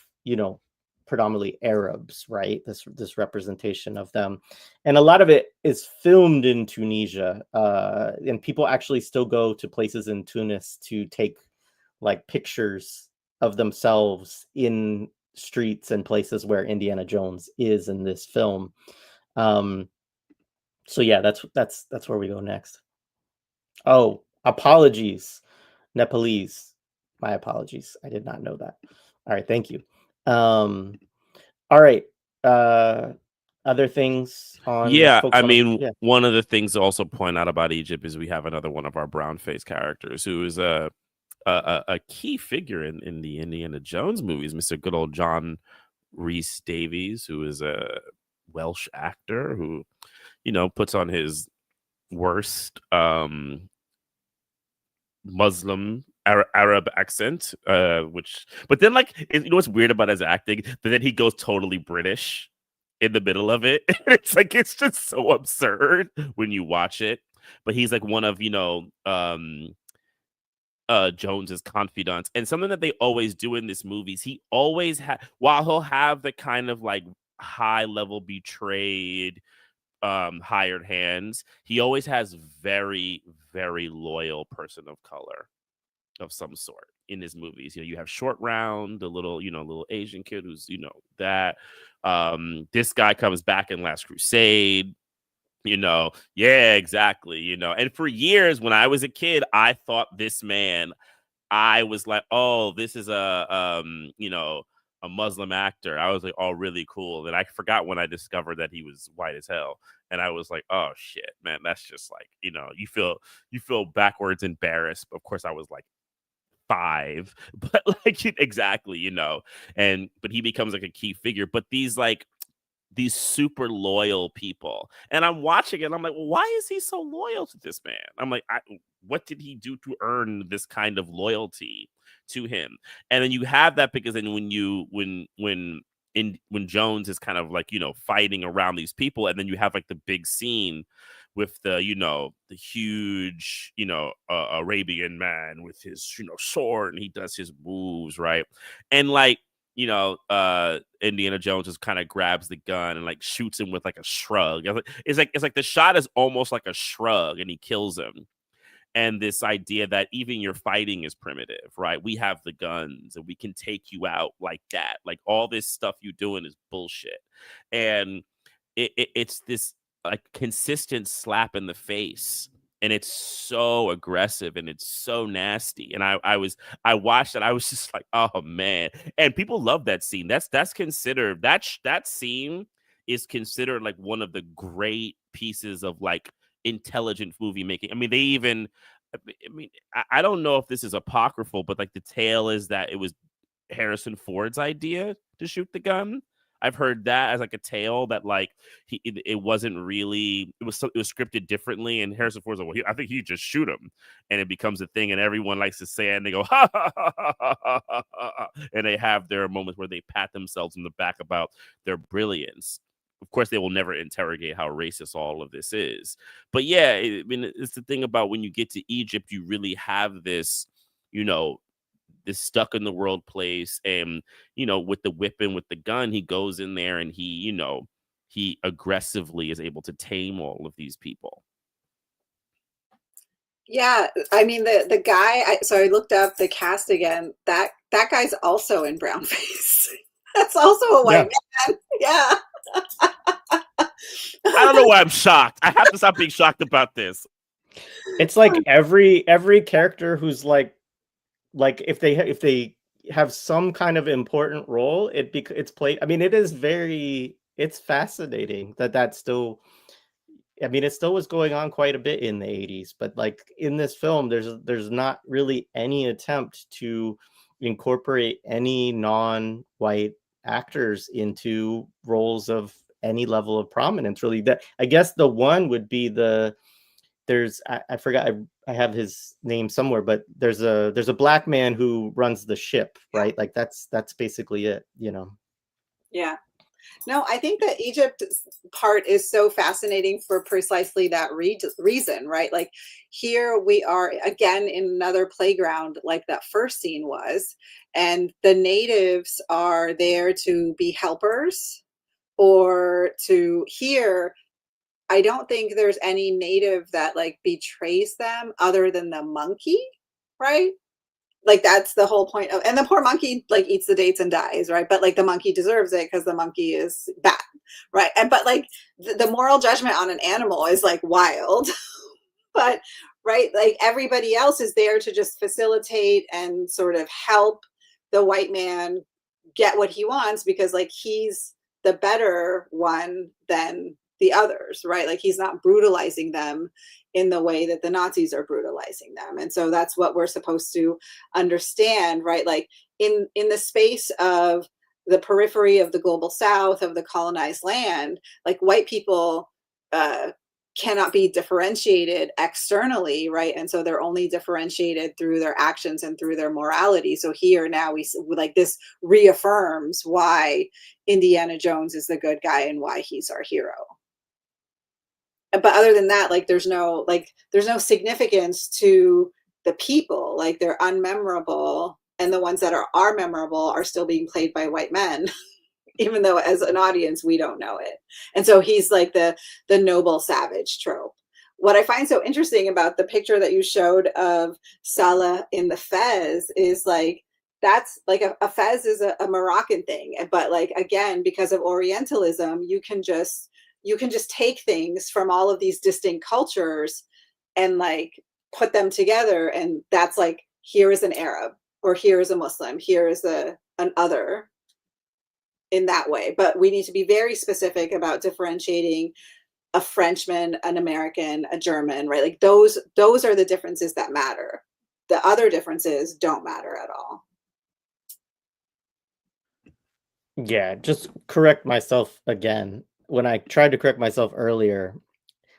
predominantly Arabs, right? This representation of them, and a lot of it is filmed in Tunisia, and people actually still go to places in Tunis to take like pictures of themselves in streets and places where Indiana Jones is in this film. So yeah, that's where we go next. Oh, apologies, Nepalese. My apologies. I did not know that. All right, thank you. All right. Other things on folks I on mean, yeah. one of the things to also point out about Egypt is we have another one of our brown face characters who is a key figure in the Indiana Jones movies, Mr. Good old John Rhys Davies, who is a Welsh actor who, puts on his worst Muslim Arab accent, but then like, what's weird about his acting, but then he goes totally British in the middle of it. It's just so absurd when you watch it. But he's like one of Jones's confidants, and something that they always do in this movies, he always while he'll have the kind of like high level betrayed hired hands, he always has very, very loyal person of color of some sort in his movies. You have Short Round, the little Asian kid who's that. This guy comes back in Last Crusade. Yeah, exactly. And for years when I was a kid, I thought this man, I was like, oh, this is a Muslim actor. I was like, oh, really cool. Then I forgot when I discovered that he was white as hell, and I was like, oh shit, man, that's just like, you feel backwards embarrassed. Of course, I was like 5, but like exactly, you know, but he becomes like a key figure. But these super loyal people, and I'm watching it and I'm like, well, why is he so loyal to this man? I'm like, what did he do to earn this kind of loyalty to him? And then you have that because then when Jones is kind of like, you know, fighting around these people, and then you have like the big scene with the, you know, the huge, you know, Arabian man with his, you know, sword, and he does his moves, right? And like, you know, Indiana Jones just kind of grabs the gun and like shoots him with like a shrug. It's like the shot is almost like a shrug, and he kills him. And this idea that even your fighting is primitive, right? We have the guns and we can take you out like that. Like all this stuff you doing is bullshit. And it's this like consistent slap in the face. And it's so aggressive and it's so nasty. And I watched it. I was just like, oh man. And people love that scene. That's considered that scene is considered like one of the great pieces of like intelligent movie making. I mean, I don't know if this is apocryphal, but like the tale is that it was Harrison Ford's idea to shoot the gun. I've heard that as like a tale that like it wasn't really, it was scripted differently, and Harrison Ford's like, well, I think he just shoot him, and it becomes a thing, and everyone likes to say it, and they go ha ha ha ha ha ha, ha, and they have their moments where they pat themselves in the back about their brilliance. Of course, they will never interrogate how racist all of this is, but yeah, I mean, it's the thing about when you get to Egypt, you really have this, you know, this stuck in the world place. And, you know, with the whip and with the gun, he goes in there and he, you know, he aggressively is able to tame all of these people. Yeah, I mean the guy. So I looked up the cast again. That guy's also in brown face. That's also a white man. Yeah. I don't know why I'm shocked. I have to stop being shocked about this. It's like every character who's like if they have some kind of important role, it's played. I mean, it's fascinating that still. I mean, it still was going on quite a bit in the 80s, but like in this film, there's not really any attempt to incorporate any non-white actors into roles of any level of prominence. Really, that I guess the one would be I forgot, I have his name somewhere, but there's a black man who runs the ship, right? Like that's basically it, you know. Yeah. No, I think the Egypt part is so fascinating for precisely that reason, right? Like here we are again in another playground like that first scene was, and the natives are there to be helpers or to hear. I don't think there's any native that like betrays them other than the monkey, right? Like that's the whole point of, and the poor monkey like eats the dates and dies, right? But like the monkey deserves it because the monkey is bad, right? And but like the moral judgment on an animal is like wild, but right, like everybody else is there to just facilitate and sort of help the white man get what he wants because like he's the better one than the others, right? Like he's not brutalizing them in the way that the Nazis are brutalizing them. And so that's what we're supposed to understand, right? Like in the space of the periphery of the global South, of the colonized land, like white people cannot be differentiated externally, right? And so they're only differentiated through their actions and through their morality. So here now we like this reaffirms why Indiana Jones is the good guy and why he's our hero. But other than that, like there's no significance to the people. Like they're unmemorable, and the ones that are memorable are still being played by white men, even though as an audience we don't know it. And so he's like the noble savage trope. What I find so interesting about the picture that you showed of Salah in the fez is like that's like a fez is a Moroccan thing, but like again because of Orientalism you can just take things from all of these distinct cultures and like put them together. And that's like, here is an Arab, or here is a Muslim, here is an other in that way. But we need to be very specific about differentiating a Frenchman, an American, a German, right? Like those are the differences that matter. the other differences don't matter at all. Yeah, just correct myself again. When I tried to correct myself earlier,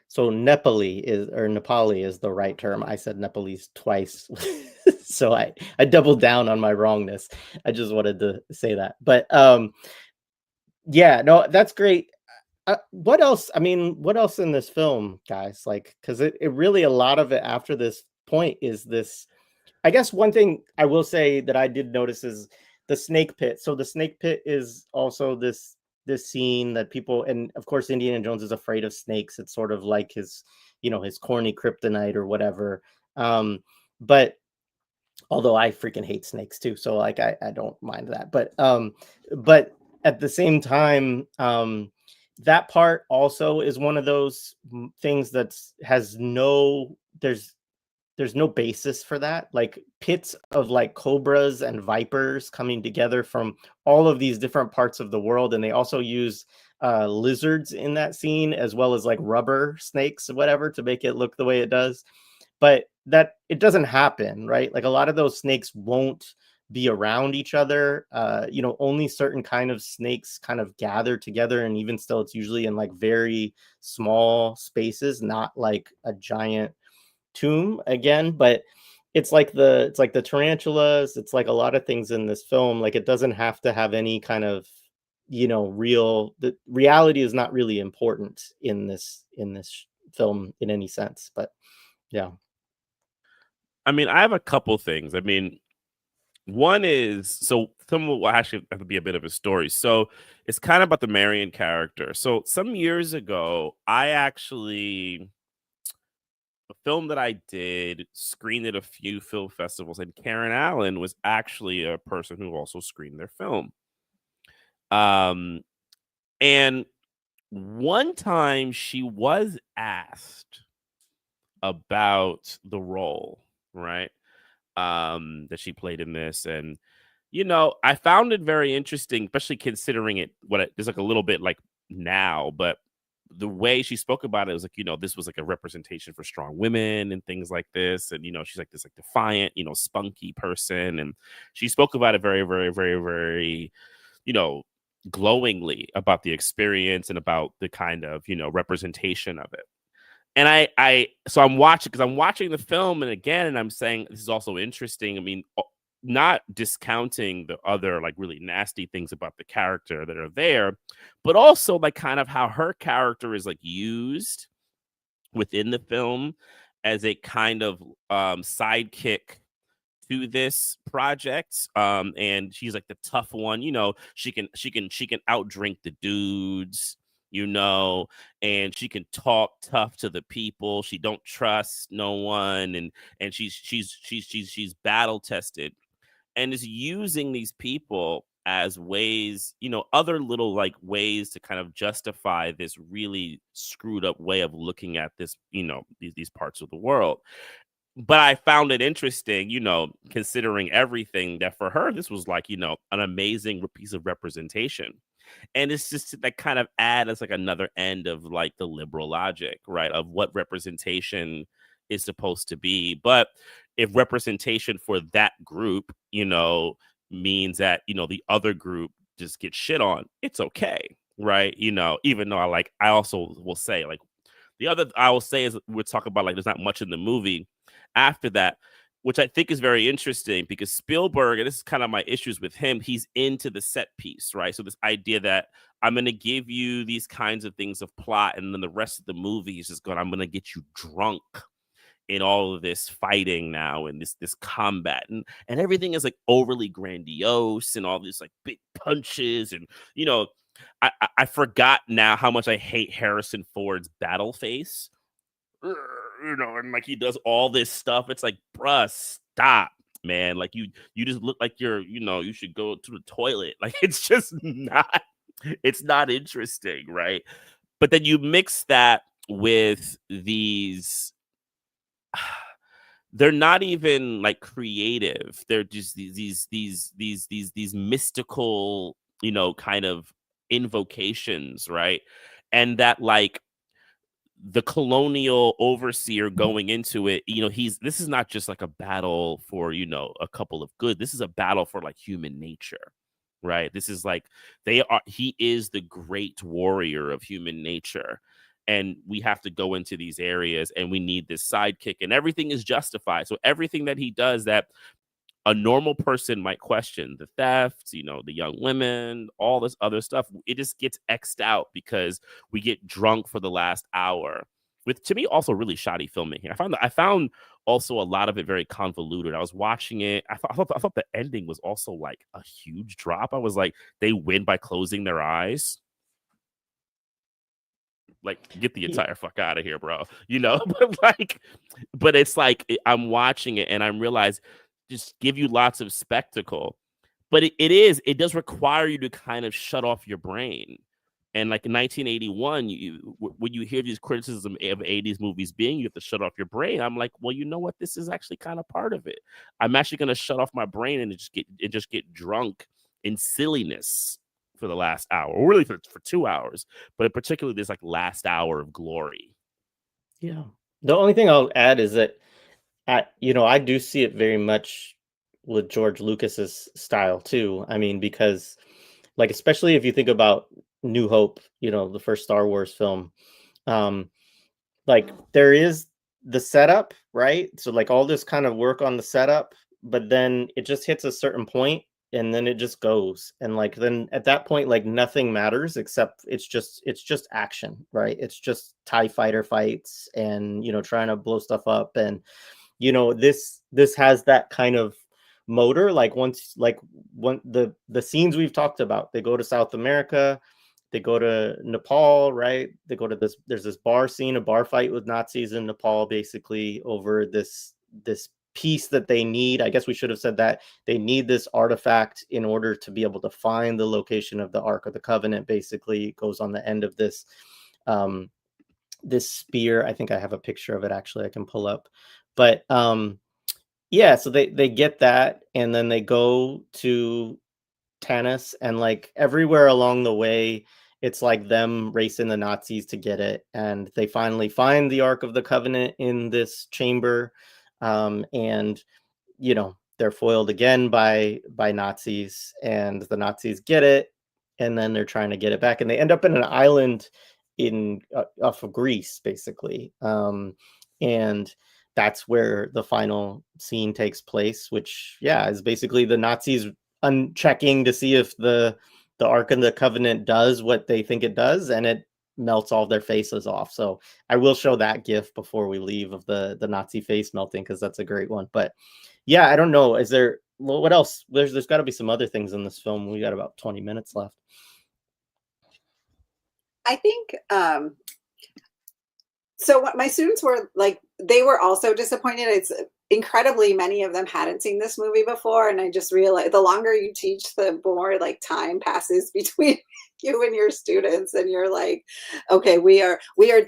so Nepali is the right term. I said Nepalese twice. So I doubled down on my wrongness. I just wanted to say that. But yeah, no, that's great. What else? I mean, what else in this film, guys? Like, because it really, a lot of it after this point is this. I guess one thing I will say that I did notice is the snake pit. So the snake pit is also this scene that people, and of course Indiana Jones is afraid of snakes. It's sort of like his, his corny kryptonite or whatever. But although I freaking hate snakes too, so like I don't mind that. But at the same time, that part also is one of those things that's has no there's no basis for that, like pits of like cobras and vipers coming together from all of these different parts of the world. And they also use lizards in that scene, as well as like rubber snakes or whatever, to make it look the way it does. But that it doesn't happen, right? Like a lot of those snakes won't be around each other. Only certain kind of snakes kind of gather together, and even still it's usually in like very small spaces, not like a giant tomb again. But it's like the tarantulas, it's like a lot of things in this film. Like it doesn't have to have any kind of the reality is not really important in this film in any sense. But yeah. I mean, I have a couple things. I mean, one is, so some will actually have to be a bit of a story. So it's kind of about the Marion character. So some years ago, a film that I did screened at a few film festivals, and Karen Allen was actually a person who also screened their film. And one time she was asked about the role, right? That she played in this. And, I found it very interesting, especially considering there's like a little bit like now, but the way she spoke about it was like, this was like a representation for strong women and things like this. And, she's like this like defiant, spunky person. And she spoke about it very, very, very, very, glowingly about the experience and about the kind of, representation of it. And so I'm watching the film, and again, and I'm saying this is also interesting. I mean, not discounting the other like really nasty things about the character that are there, but also like kind of how her character is like used within the film as a kind of sidekick to this project. And she's like the tough one, she can outdrink the dudes, and she can talk tough to the people. She don't trust no one, and she's battle tested, and is using these people as ways, other little like ways to kind of justify this really screwed up way of looking at this, these parts of the world. But I found it interesting, considering everything, that for her, this was like, an amazing piece of representation. And it's just to like kind of add as like another end of like the liberal logic, right? Of what representation is supposed to be. But if representation for that group, means that, the other group just gets shit on, it's okay. Right. Even though I also will say like the other I will say is we'll talk about like there's not much in the movie after that, which I think is very interesting because Spielberg, and this is kind of my issues with him, he's into the set piece, right? So this idea that I'm going to give you these kinds of things of plot, and then the rest of the movie is just I'm going to get you drunk in all of this fighting now and this combat, and everything is like overly grandiose and all these like big punches, and I forgot now how much I hate Harrison Ford's battle face. And like he does all this stuff. It's like, bruh, stop, man. Like you just look like you should go to the toilet. Like it's just not interesting, right? But then you mix that with these, they're not even like creative. They're just these mystical, kind of invocations, right? And that like the colonial overseer going into it, this is not just like a battle for, a couple of good. This is a battle for like human nature, right? This is like he is the great warrior of human nature. And we have to go into these areas and we need this sidekick, and everything is justified. So everything that he does that a normal person might question, the thefts, the young women, all this other stuff, it just gets X'd out because we get drunk for the last hour. With, to me, also really shoddy filmmaking. I found also a lot of it very convoluted. I was watching it. I thought the ending was also like a huge drop. I was like, they win by closing their eyes. Like, get the entire fuck out of here, bro. But it's like I'm watching it and I realize just give you lots of spectacle, but it does require you to kind of shut off your brain. And like in 1981, when you hear these criticisms of 80s movies being, you have to shut off your brain. I'm like, well, you know what? This is actually kind of part of it. I'm actually going to shut off my brain and just get drunk in silliness for the last hour, or really for 2 hours, but particularly this like last hour of glory. Yeah. The only thing I'll add is that I do see it very much with George Lucas's style too. I mean, because like, especially if you think about New Hope, the first Star Wars film, like there is the setup, right? So like all this kind of work on the setup, but then it just hits a certain point and then it just goes. And like, then at that point, like nothing matters except it's just action, right? It's just TIE fighter fights and, trying to blow stuff up. And, this has that kind of motor. Like when the scenes we've talked about, they go to South America, they go to Nepal, right? They go to there's this bar scene, a bar fight with Nazis in Nepal, basically over this piece that they need. I guess we should have said that they need this artifact in order to be able to find the location of the Ark of the Covenant. Basically, it goes on the end of this this spear. I think I have a picture of it actually I can pull up. But yeah, so they get that, and then they go to Tanis, and like everywhere along the way, it's like them racing the Nazis to get it, and they finally find the Ark of the Covenant in this chamber, and they're foiled again by Nazis, and the Nazis get it, and then they're trying to get it back, and they end up in an island off of Greece, basically, and that's where the final scene takes place, which is basically the Nazis unchecking to see if the Ark of the Covenant does what they think it does, and it melts all their faces off. So I will show that GIF before we leave of the Nazi face melting, because that's a great one. But yeah, I don't know. Is there what else? There's got to be some other things in this film. We got about 20 minutes left. I think so what my students were like, they were also disappointed. It's incredibly many of them hadn't seen this movie before, and I just realized the longer you teach, the more like time passes between you and your students, and you're like, okay, we are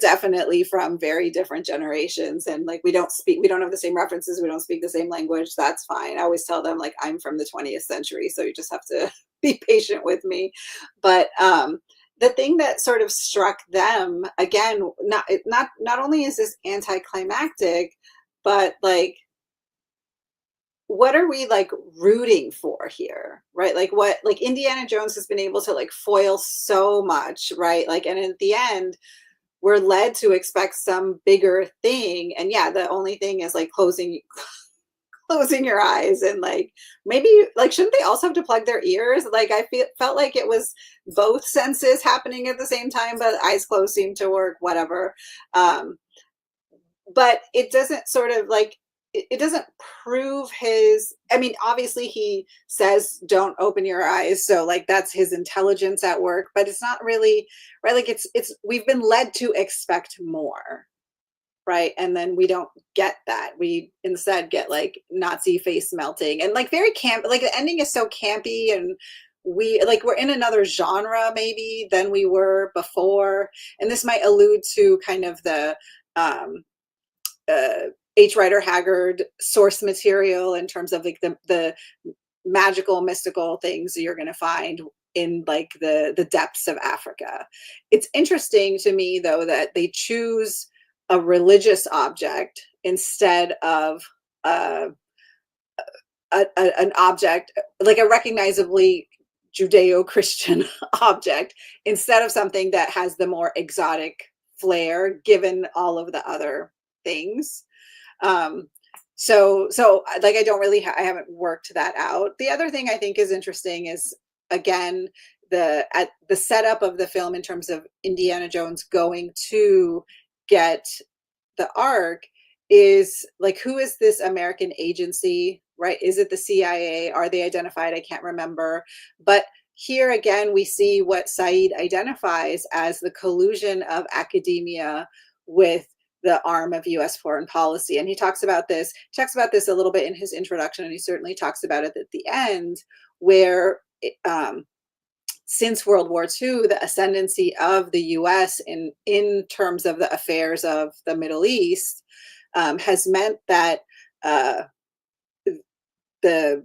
definitely from very different generations, and like we don't have the same references, we don't speak the same language. That's fine. I always tell them like I'm from the 20th century, so you just have to be patient with me. But the thing that sort of struck them, again, not only is this anticlimactic, but like, what are we like rooting for here, right? Like what, like Indiana Jones has been able to like foil so much, right? Like, and at the end, we're led to expect some bigger thing. And yeah, the only thing is like closing your eyes, and like maybe like shouldn't they also have to plug their ears? Like I felt like it was both senses happening at the same time, but eyes closed seemed to work, whatever. But it doesn't sort of like it doesn't prove his, I mean, obviously he says don't open your eyes, so like that's his intelligence at work, but it's not really right. Like it's we've been led to expect more, right? And then we don't get that. We instead get like Nazi face melting and like very camp. Like the ending is so campy, and we're in another genre maybe than we were before. And this might allude to kind of the H. Rider Haggard source material in terms of like the magical, mystical things you're going to find in like the depths of Africa. It's interesting to me though that they choose a religious object instead of an object like a recognizably Judeo-Christian object instead of something that has the more exotic flair given all of the other things. So like I don't really I haven't worked that out. The other thing I think is interesting is again the setup of the film in terms of Indiana Jones going to get the Ark is like, who is this American agency, right? Is it the CIA? Are they identified? I can't remember. But here again, we see what Said identifies as the collusion of academia with the arm of US foreign policy. And he talks about this a little bit in his introduction, and he certainly talks about it at the end, where since World War II, the ascendancy of the US in terms of the affairs of the Middle East has meant that the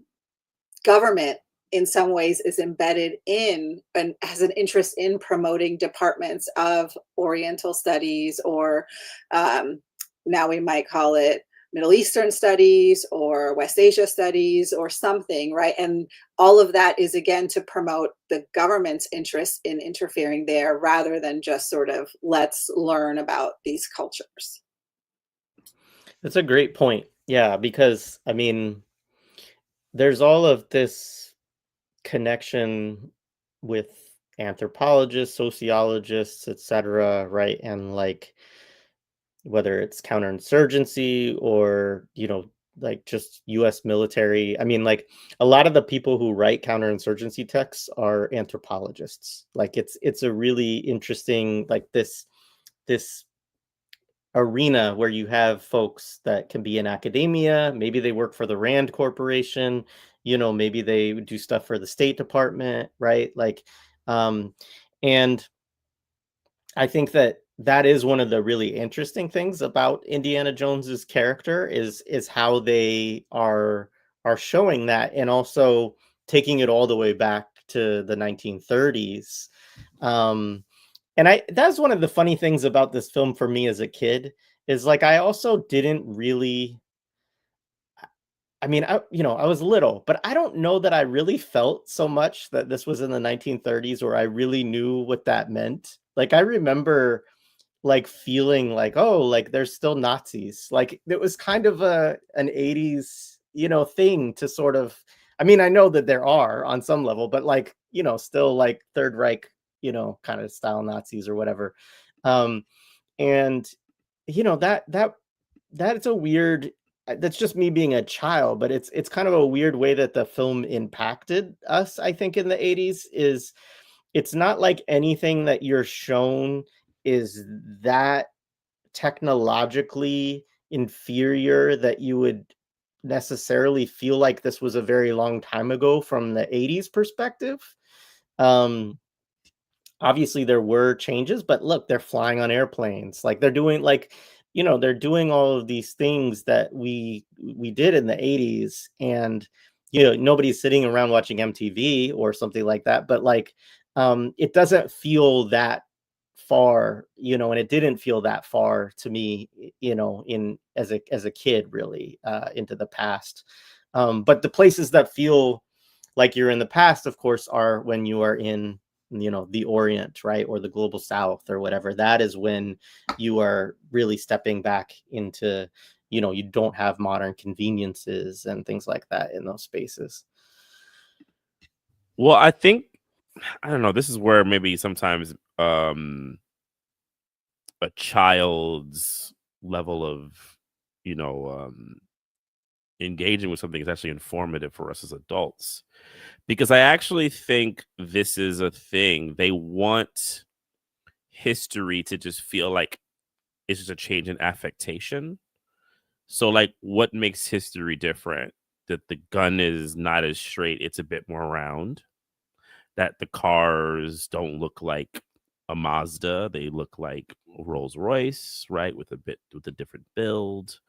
government in some ways is embedded in and has an interest in promoting departments of Oriental studies, or now we might call it Middle Eastern studies or West Asia studies or something, right? And all of that is again to promote the government's interest in interfering there rather than just sort of let's learn about these cultures. That's a great point. Yeah, because I mean, there's all of this connection with anthropologists, sociologists, etc., right? And like whether it's counterinsurgency or, like just US military. I mean, like a lot of the people who write counterinsurgency texts are anthropologists. Like it's a really interesting like this arena where you have folks that can be in academia, maybe they work for the Rand Corporation, maybe they do stuff for the State Department, right? Like and I think that is one of the really interesting things about Indiana Jones's character is how they are showing that, and also taking it all the way back to the 1930s. And that's one of the funny things about this film for me as a kid is like I also didn't really. I mean, I was little, but I don't know that I really felt so much that this was in the 1930s, or I really knew what that meant. Like I remember like feeling like, oh, like there's still Nazis. Like it was kind of an 80s, thing to sort of, I mean, I know that there are on some level, but like, still like Third Reich, kind of style Nazis or whatever. And that's a weird, that's just me being a child, but it's kind of a weird way that the film impacted us, I think, in the 80s is it's not like anything that you're shown is that technologically inferior that you would necessarily feel like this was a very long time ago from the 80s perspective. Obviously there were changes, but look, they're flying on airplanes. Like they're doing like, they're doing all of these things that we did in the 80s, and nobody's sitting around watching MTV or something like that, but like it doesn't feel that far, and it didn't feel that far to me, in as a kid really into the past. But the places that feel like you're in the past, of course, are when you are in the Orient, right, or the global South or whatever. That is when you are really stepping back into, you don't have modern conveniences and things like that in those spaces. Well, I think, I don't know, this is where maybe sometimes a child's level of engaging with something is actually informative for us as adults, because I actually think this is a thing. They want history to just feel like it's just a change in affectation. So like what makes history different? That the gun is not as straight, it's a bit more round. That the cars don't look like a Mazda, they look like a Rolls Royce, right? With a different build.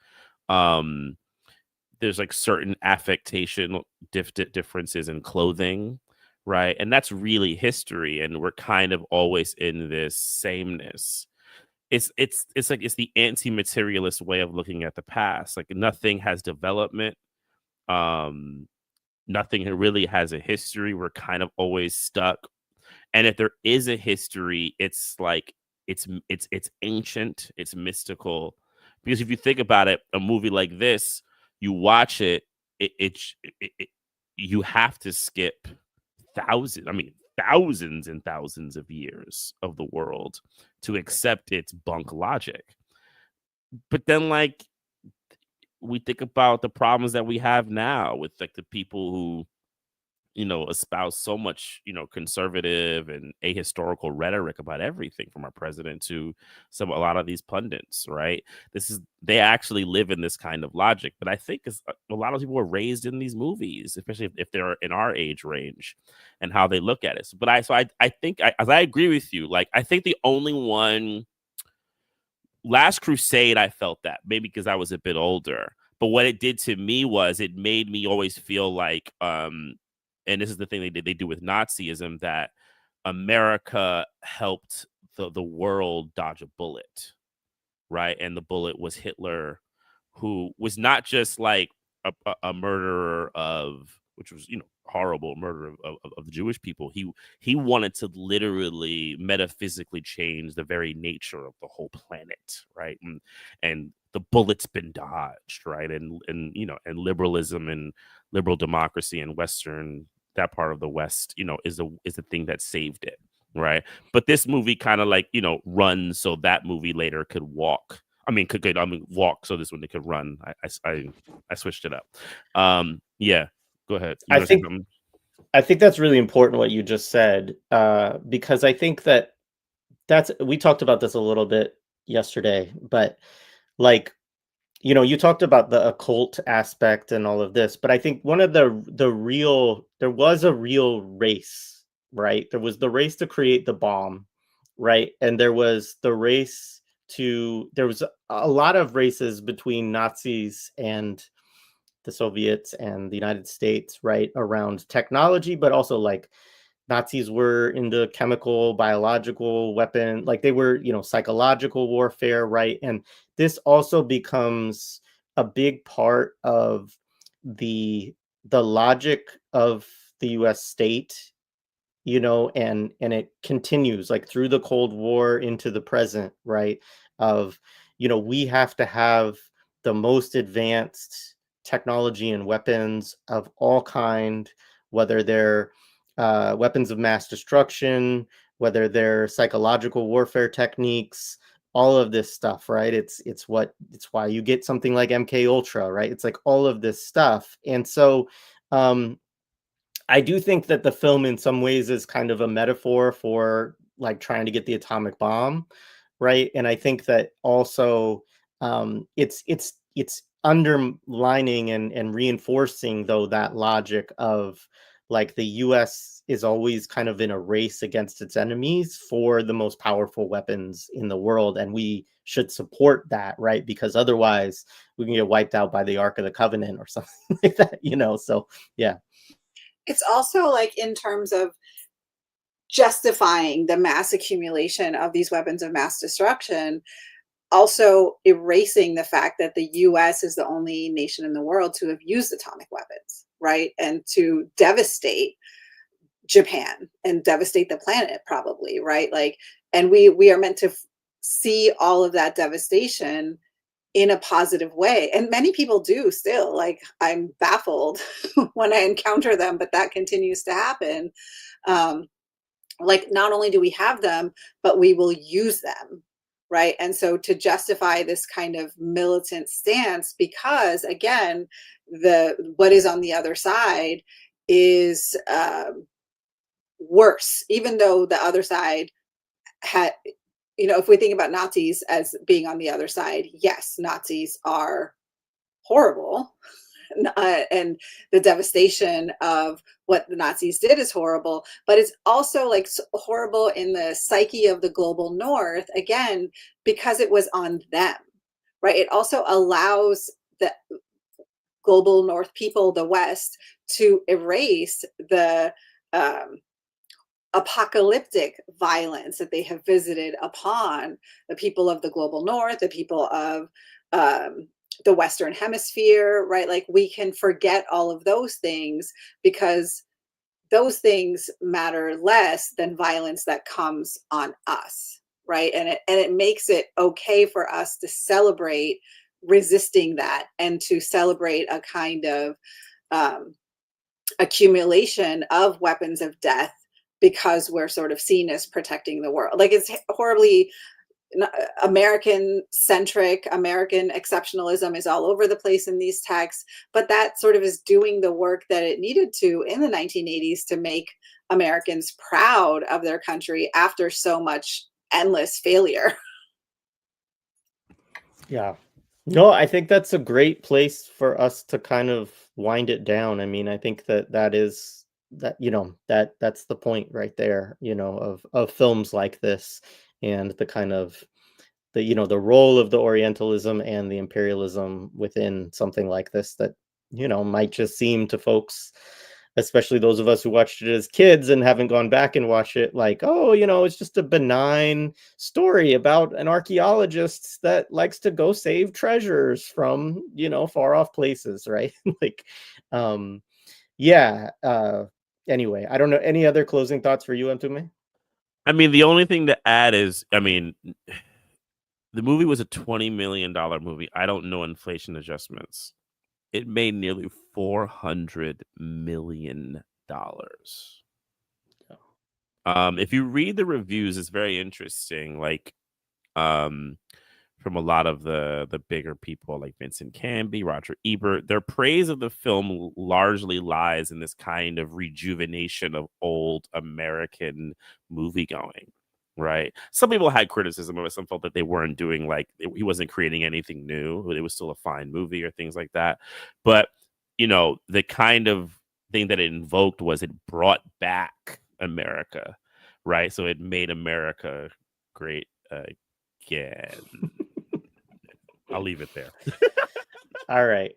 There's like certain affectation differences in clothing, right? And that's really history, and we're kind of always in this sameness. It's like it's the anti-materialist way of looking at the past. Like nothing has development. Um, Nothing really has a history. We're kind of always stuck. And if there is a history, it's like it's ancient, it's mystical. Because if you think about it, a movie like this, you watch it, you have to skip thousands and thousands of years of the world to accept its bunk logic. But then, like, we think about the problems that we have now with like the people who, you know, espouse so much, you know, conservative and ahistorical rhetoric about everything from our president to a lot of these pundits, right? They actually live in this kind of logic. But I think a lot of people were raised in these movies, especially if they're in our age range and how they look at it. But I think as I agree with you, like, I think the only one, Last Crusade, I felt that maybe because I was a bit older, but what it did to me was it made me always feel like, and this is the thing they do with Nazism, that America helped the world dodge a bullet, right? And the bullet was Hitler, who was not just like a murderer of, which was, you know, horrible murder of the Jewish people. He wanted to literally metaphysically change the very nature of the whole planet, right? And the bullet's been dodged, right? And you know, and liberalism and liberal democracy and Western, that part of the West, you know, is the thing that saved it, right? But this movie kind of like, you know, runs so that movie later could walk. Walk so this one they could run. I switched it up. Yeah, go ahead. I think that's really important what you just said, because I think we talked about this a little bit yesterday, but like, you know, you talked about the occult aspect and all of this, but I think one of there was a real race, right? There was the race to create the bomb, right? And there was a lot of races between Nazis and the Soviets and the United States, right, around technology, but also like Nazis were into chemical, biological weapon, like they were, you know, psychological warfare, right? And this also becomes a big part of the logic of the US state, you know, and it continues like through the Cold War into the present, right? Of, you know, we have to have the most advanced technology and weapons of all kind, whether they're weapons of mass destruction, whether they're psychological warfare techniques, all of this stuff, right? It's why you get something like MK Ultra, right? It's like all of this stuff. And so I do think that the film in some ways is kind of a metaphor for like trying to get the atomic bomb, right? And I think that also it's underlining and reinforcing though that logic of like the US is always kind of in a race against its enemies for the most powerful weapons in the world, and we should support that, right? Because otherwise we can get wiped out by the Ark of the Covenant or something like that, you know. So yeah. It's also like in terms of justifying the mass accumulation of these weapons of mass destruction, also erasing the fact that the US is the only nation in the world to have used atomic weapons, right? And to devastate Japan and devastate the planet probably, right? Like, and we are meant to see all of that devastation in a positive way. And many people do still. Like, I'm baffled when I encounter them, but that continues to happen. Like, not only do we have them, but we will use them, right? And so to justify this kind of militant stance, because again, what is on the other side is worse, even though the other side had, you know, if we think about Nazis as being on the other side, yes, Nazis are horrible. And the devastation of what the Nazis did is horrible, but it's also like horrible in the psyche of the global North, again, because it was on them, right? It also allows the global North people, the West, to erase the apocalyptic violence that they have visited upon the people of the global north, the people of the Western hemisphere, right? Like we can forget all of those things because those things matter less than violence that comes on us, right? And it makes it okay for us to celebrate resisting that and to celebrate a kind of accumulation of weapons of death because we're sort of seen as protecting the world. Like it's horribly American centric, American exceptionalism is all over the place in these texts, but that sort of is doing the work that it needed to in the 1980s to make Americans proud of their country after so much endless failure. Yeah. No, I think that's a great place for us to kind of wind it down. I mean, I think that is that, that's the point right there, of films like this, and the kind of the role of the orientalism and the imperialism within something like this that, might just seem to folks, especially those of us who watched it as kids and haven't gone back and watched it, like, oh, it's just a benign story about an archaeologist that likes to go save treasures from, far off places, right? Like, yeah. Anyway, I don't know. Any other closing thoughts for you, Mtume? I mean, the only thing to add is, I mean, the movie was a $20 million movie. I don't know inflation adjustments. It made nearly $400 million. If you read the reviews, it's very interesting. Like, from a lot of the bigger people like Vincent Canby, Roger Ebert, their praise of the film largely lies in this kind of rejuvenation of old American movie going. Right. Some people had criticism of it. Some felt that they weren't doing he wasn't creating anything new. It was still a fine movie or things like that. But, the kind of thing that it invoked was it brought back America. Right. So it made America great again. I'll leave it there. All right.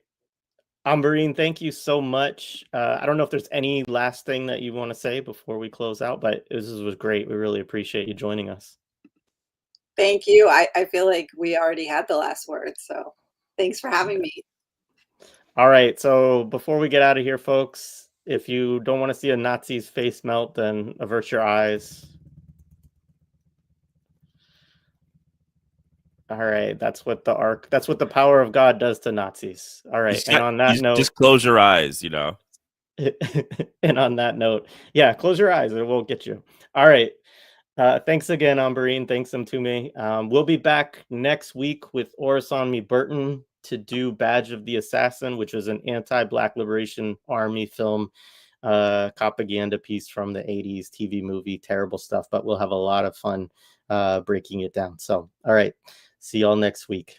Ambereen, thank you so much. I don't know if there's any last thing that you want to say before we close out, but this was great. We really appreciate you joining us. Thank you. I feel like we already had the last word, so thanks for having me. All right. So before we get out of here, folks, if you don't want to see a Nazi's face melt, then avert your eyes. All right, that's what the power of God does to Nazis. All right, and on that note, just close your eyes, And on that note, yeah, close your eyes; it won't get you. All right, thanks again, Ambereen. Thanks, Mtume. We'll be back next week with Orasanmi Burton to do Badge of the Assassin, which is an anti-Black Liberation Army film, propaganda piece from the '80s TV movie. Terrible stuff, but we'll have a lot of fun breaking it down. So, all right. See y'all next week.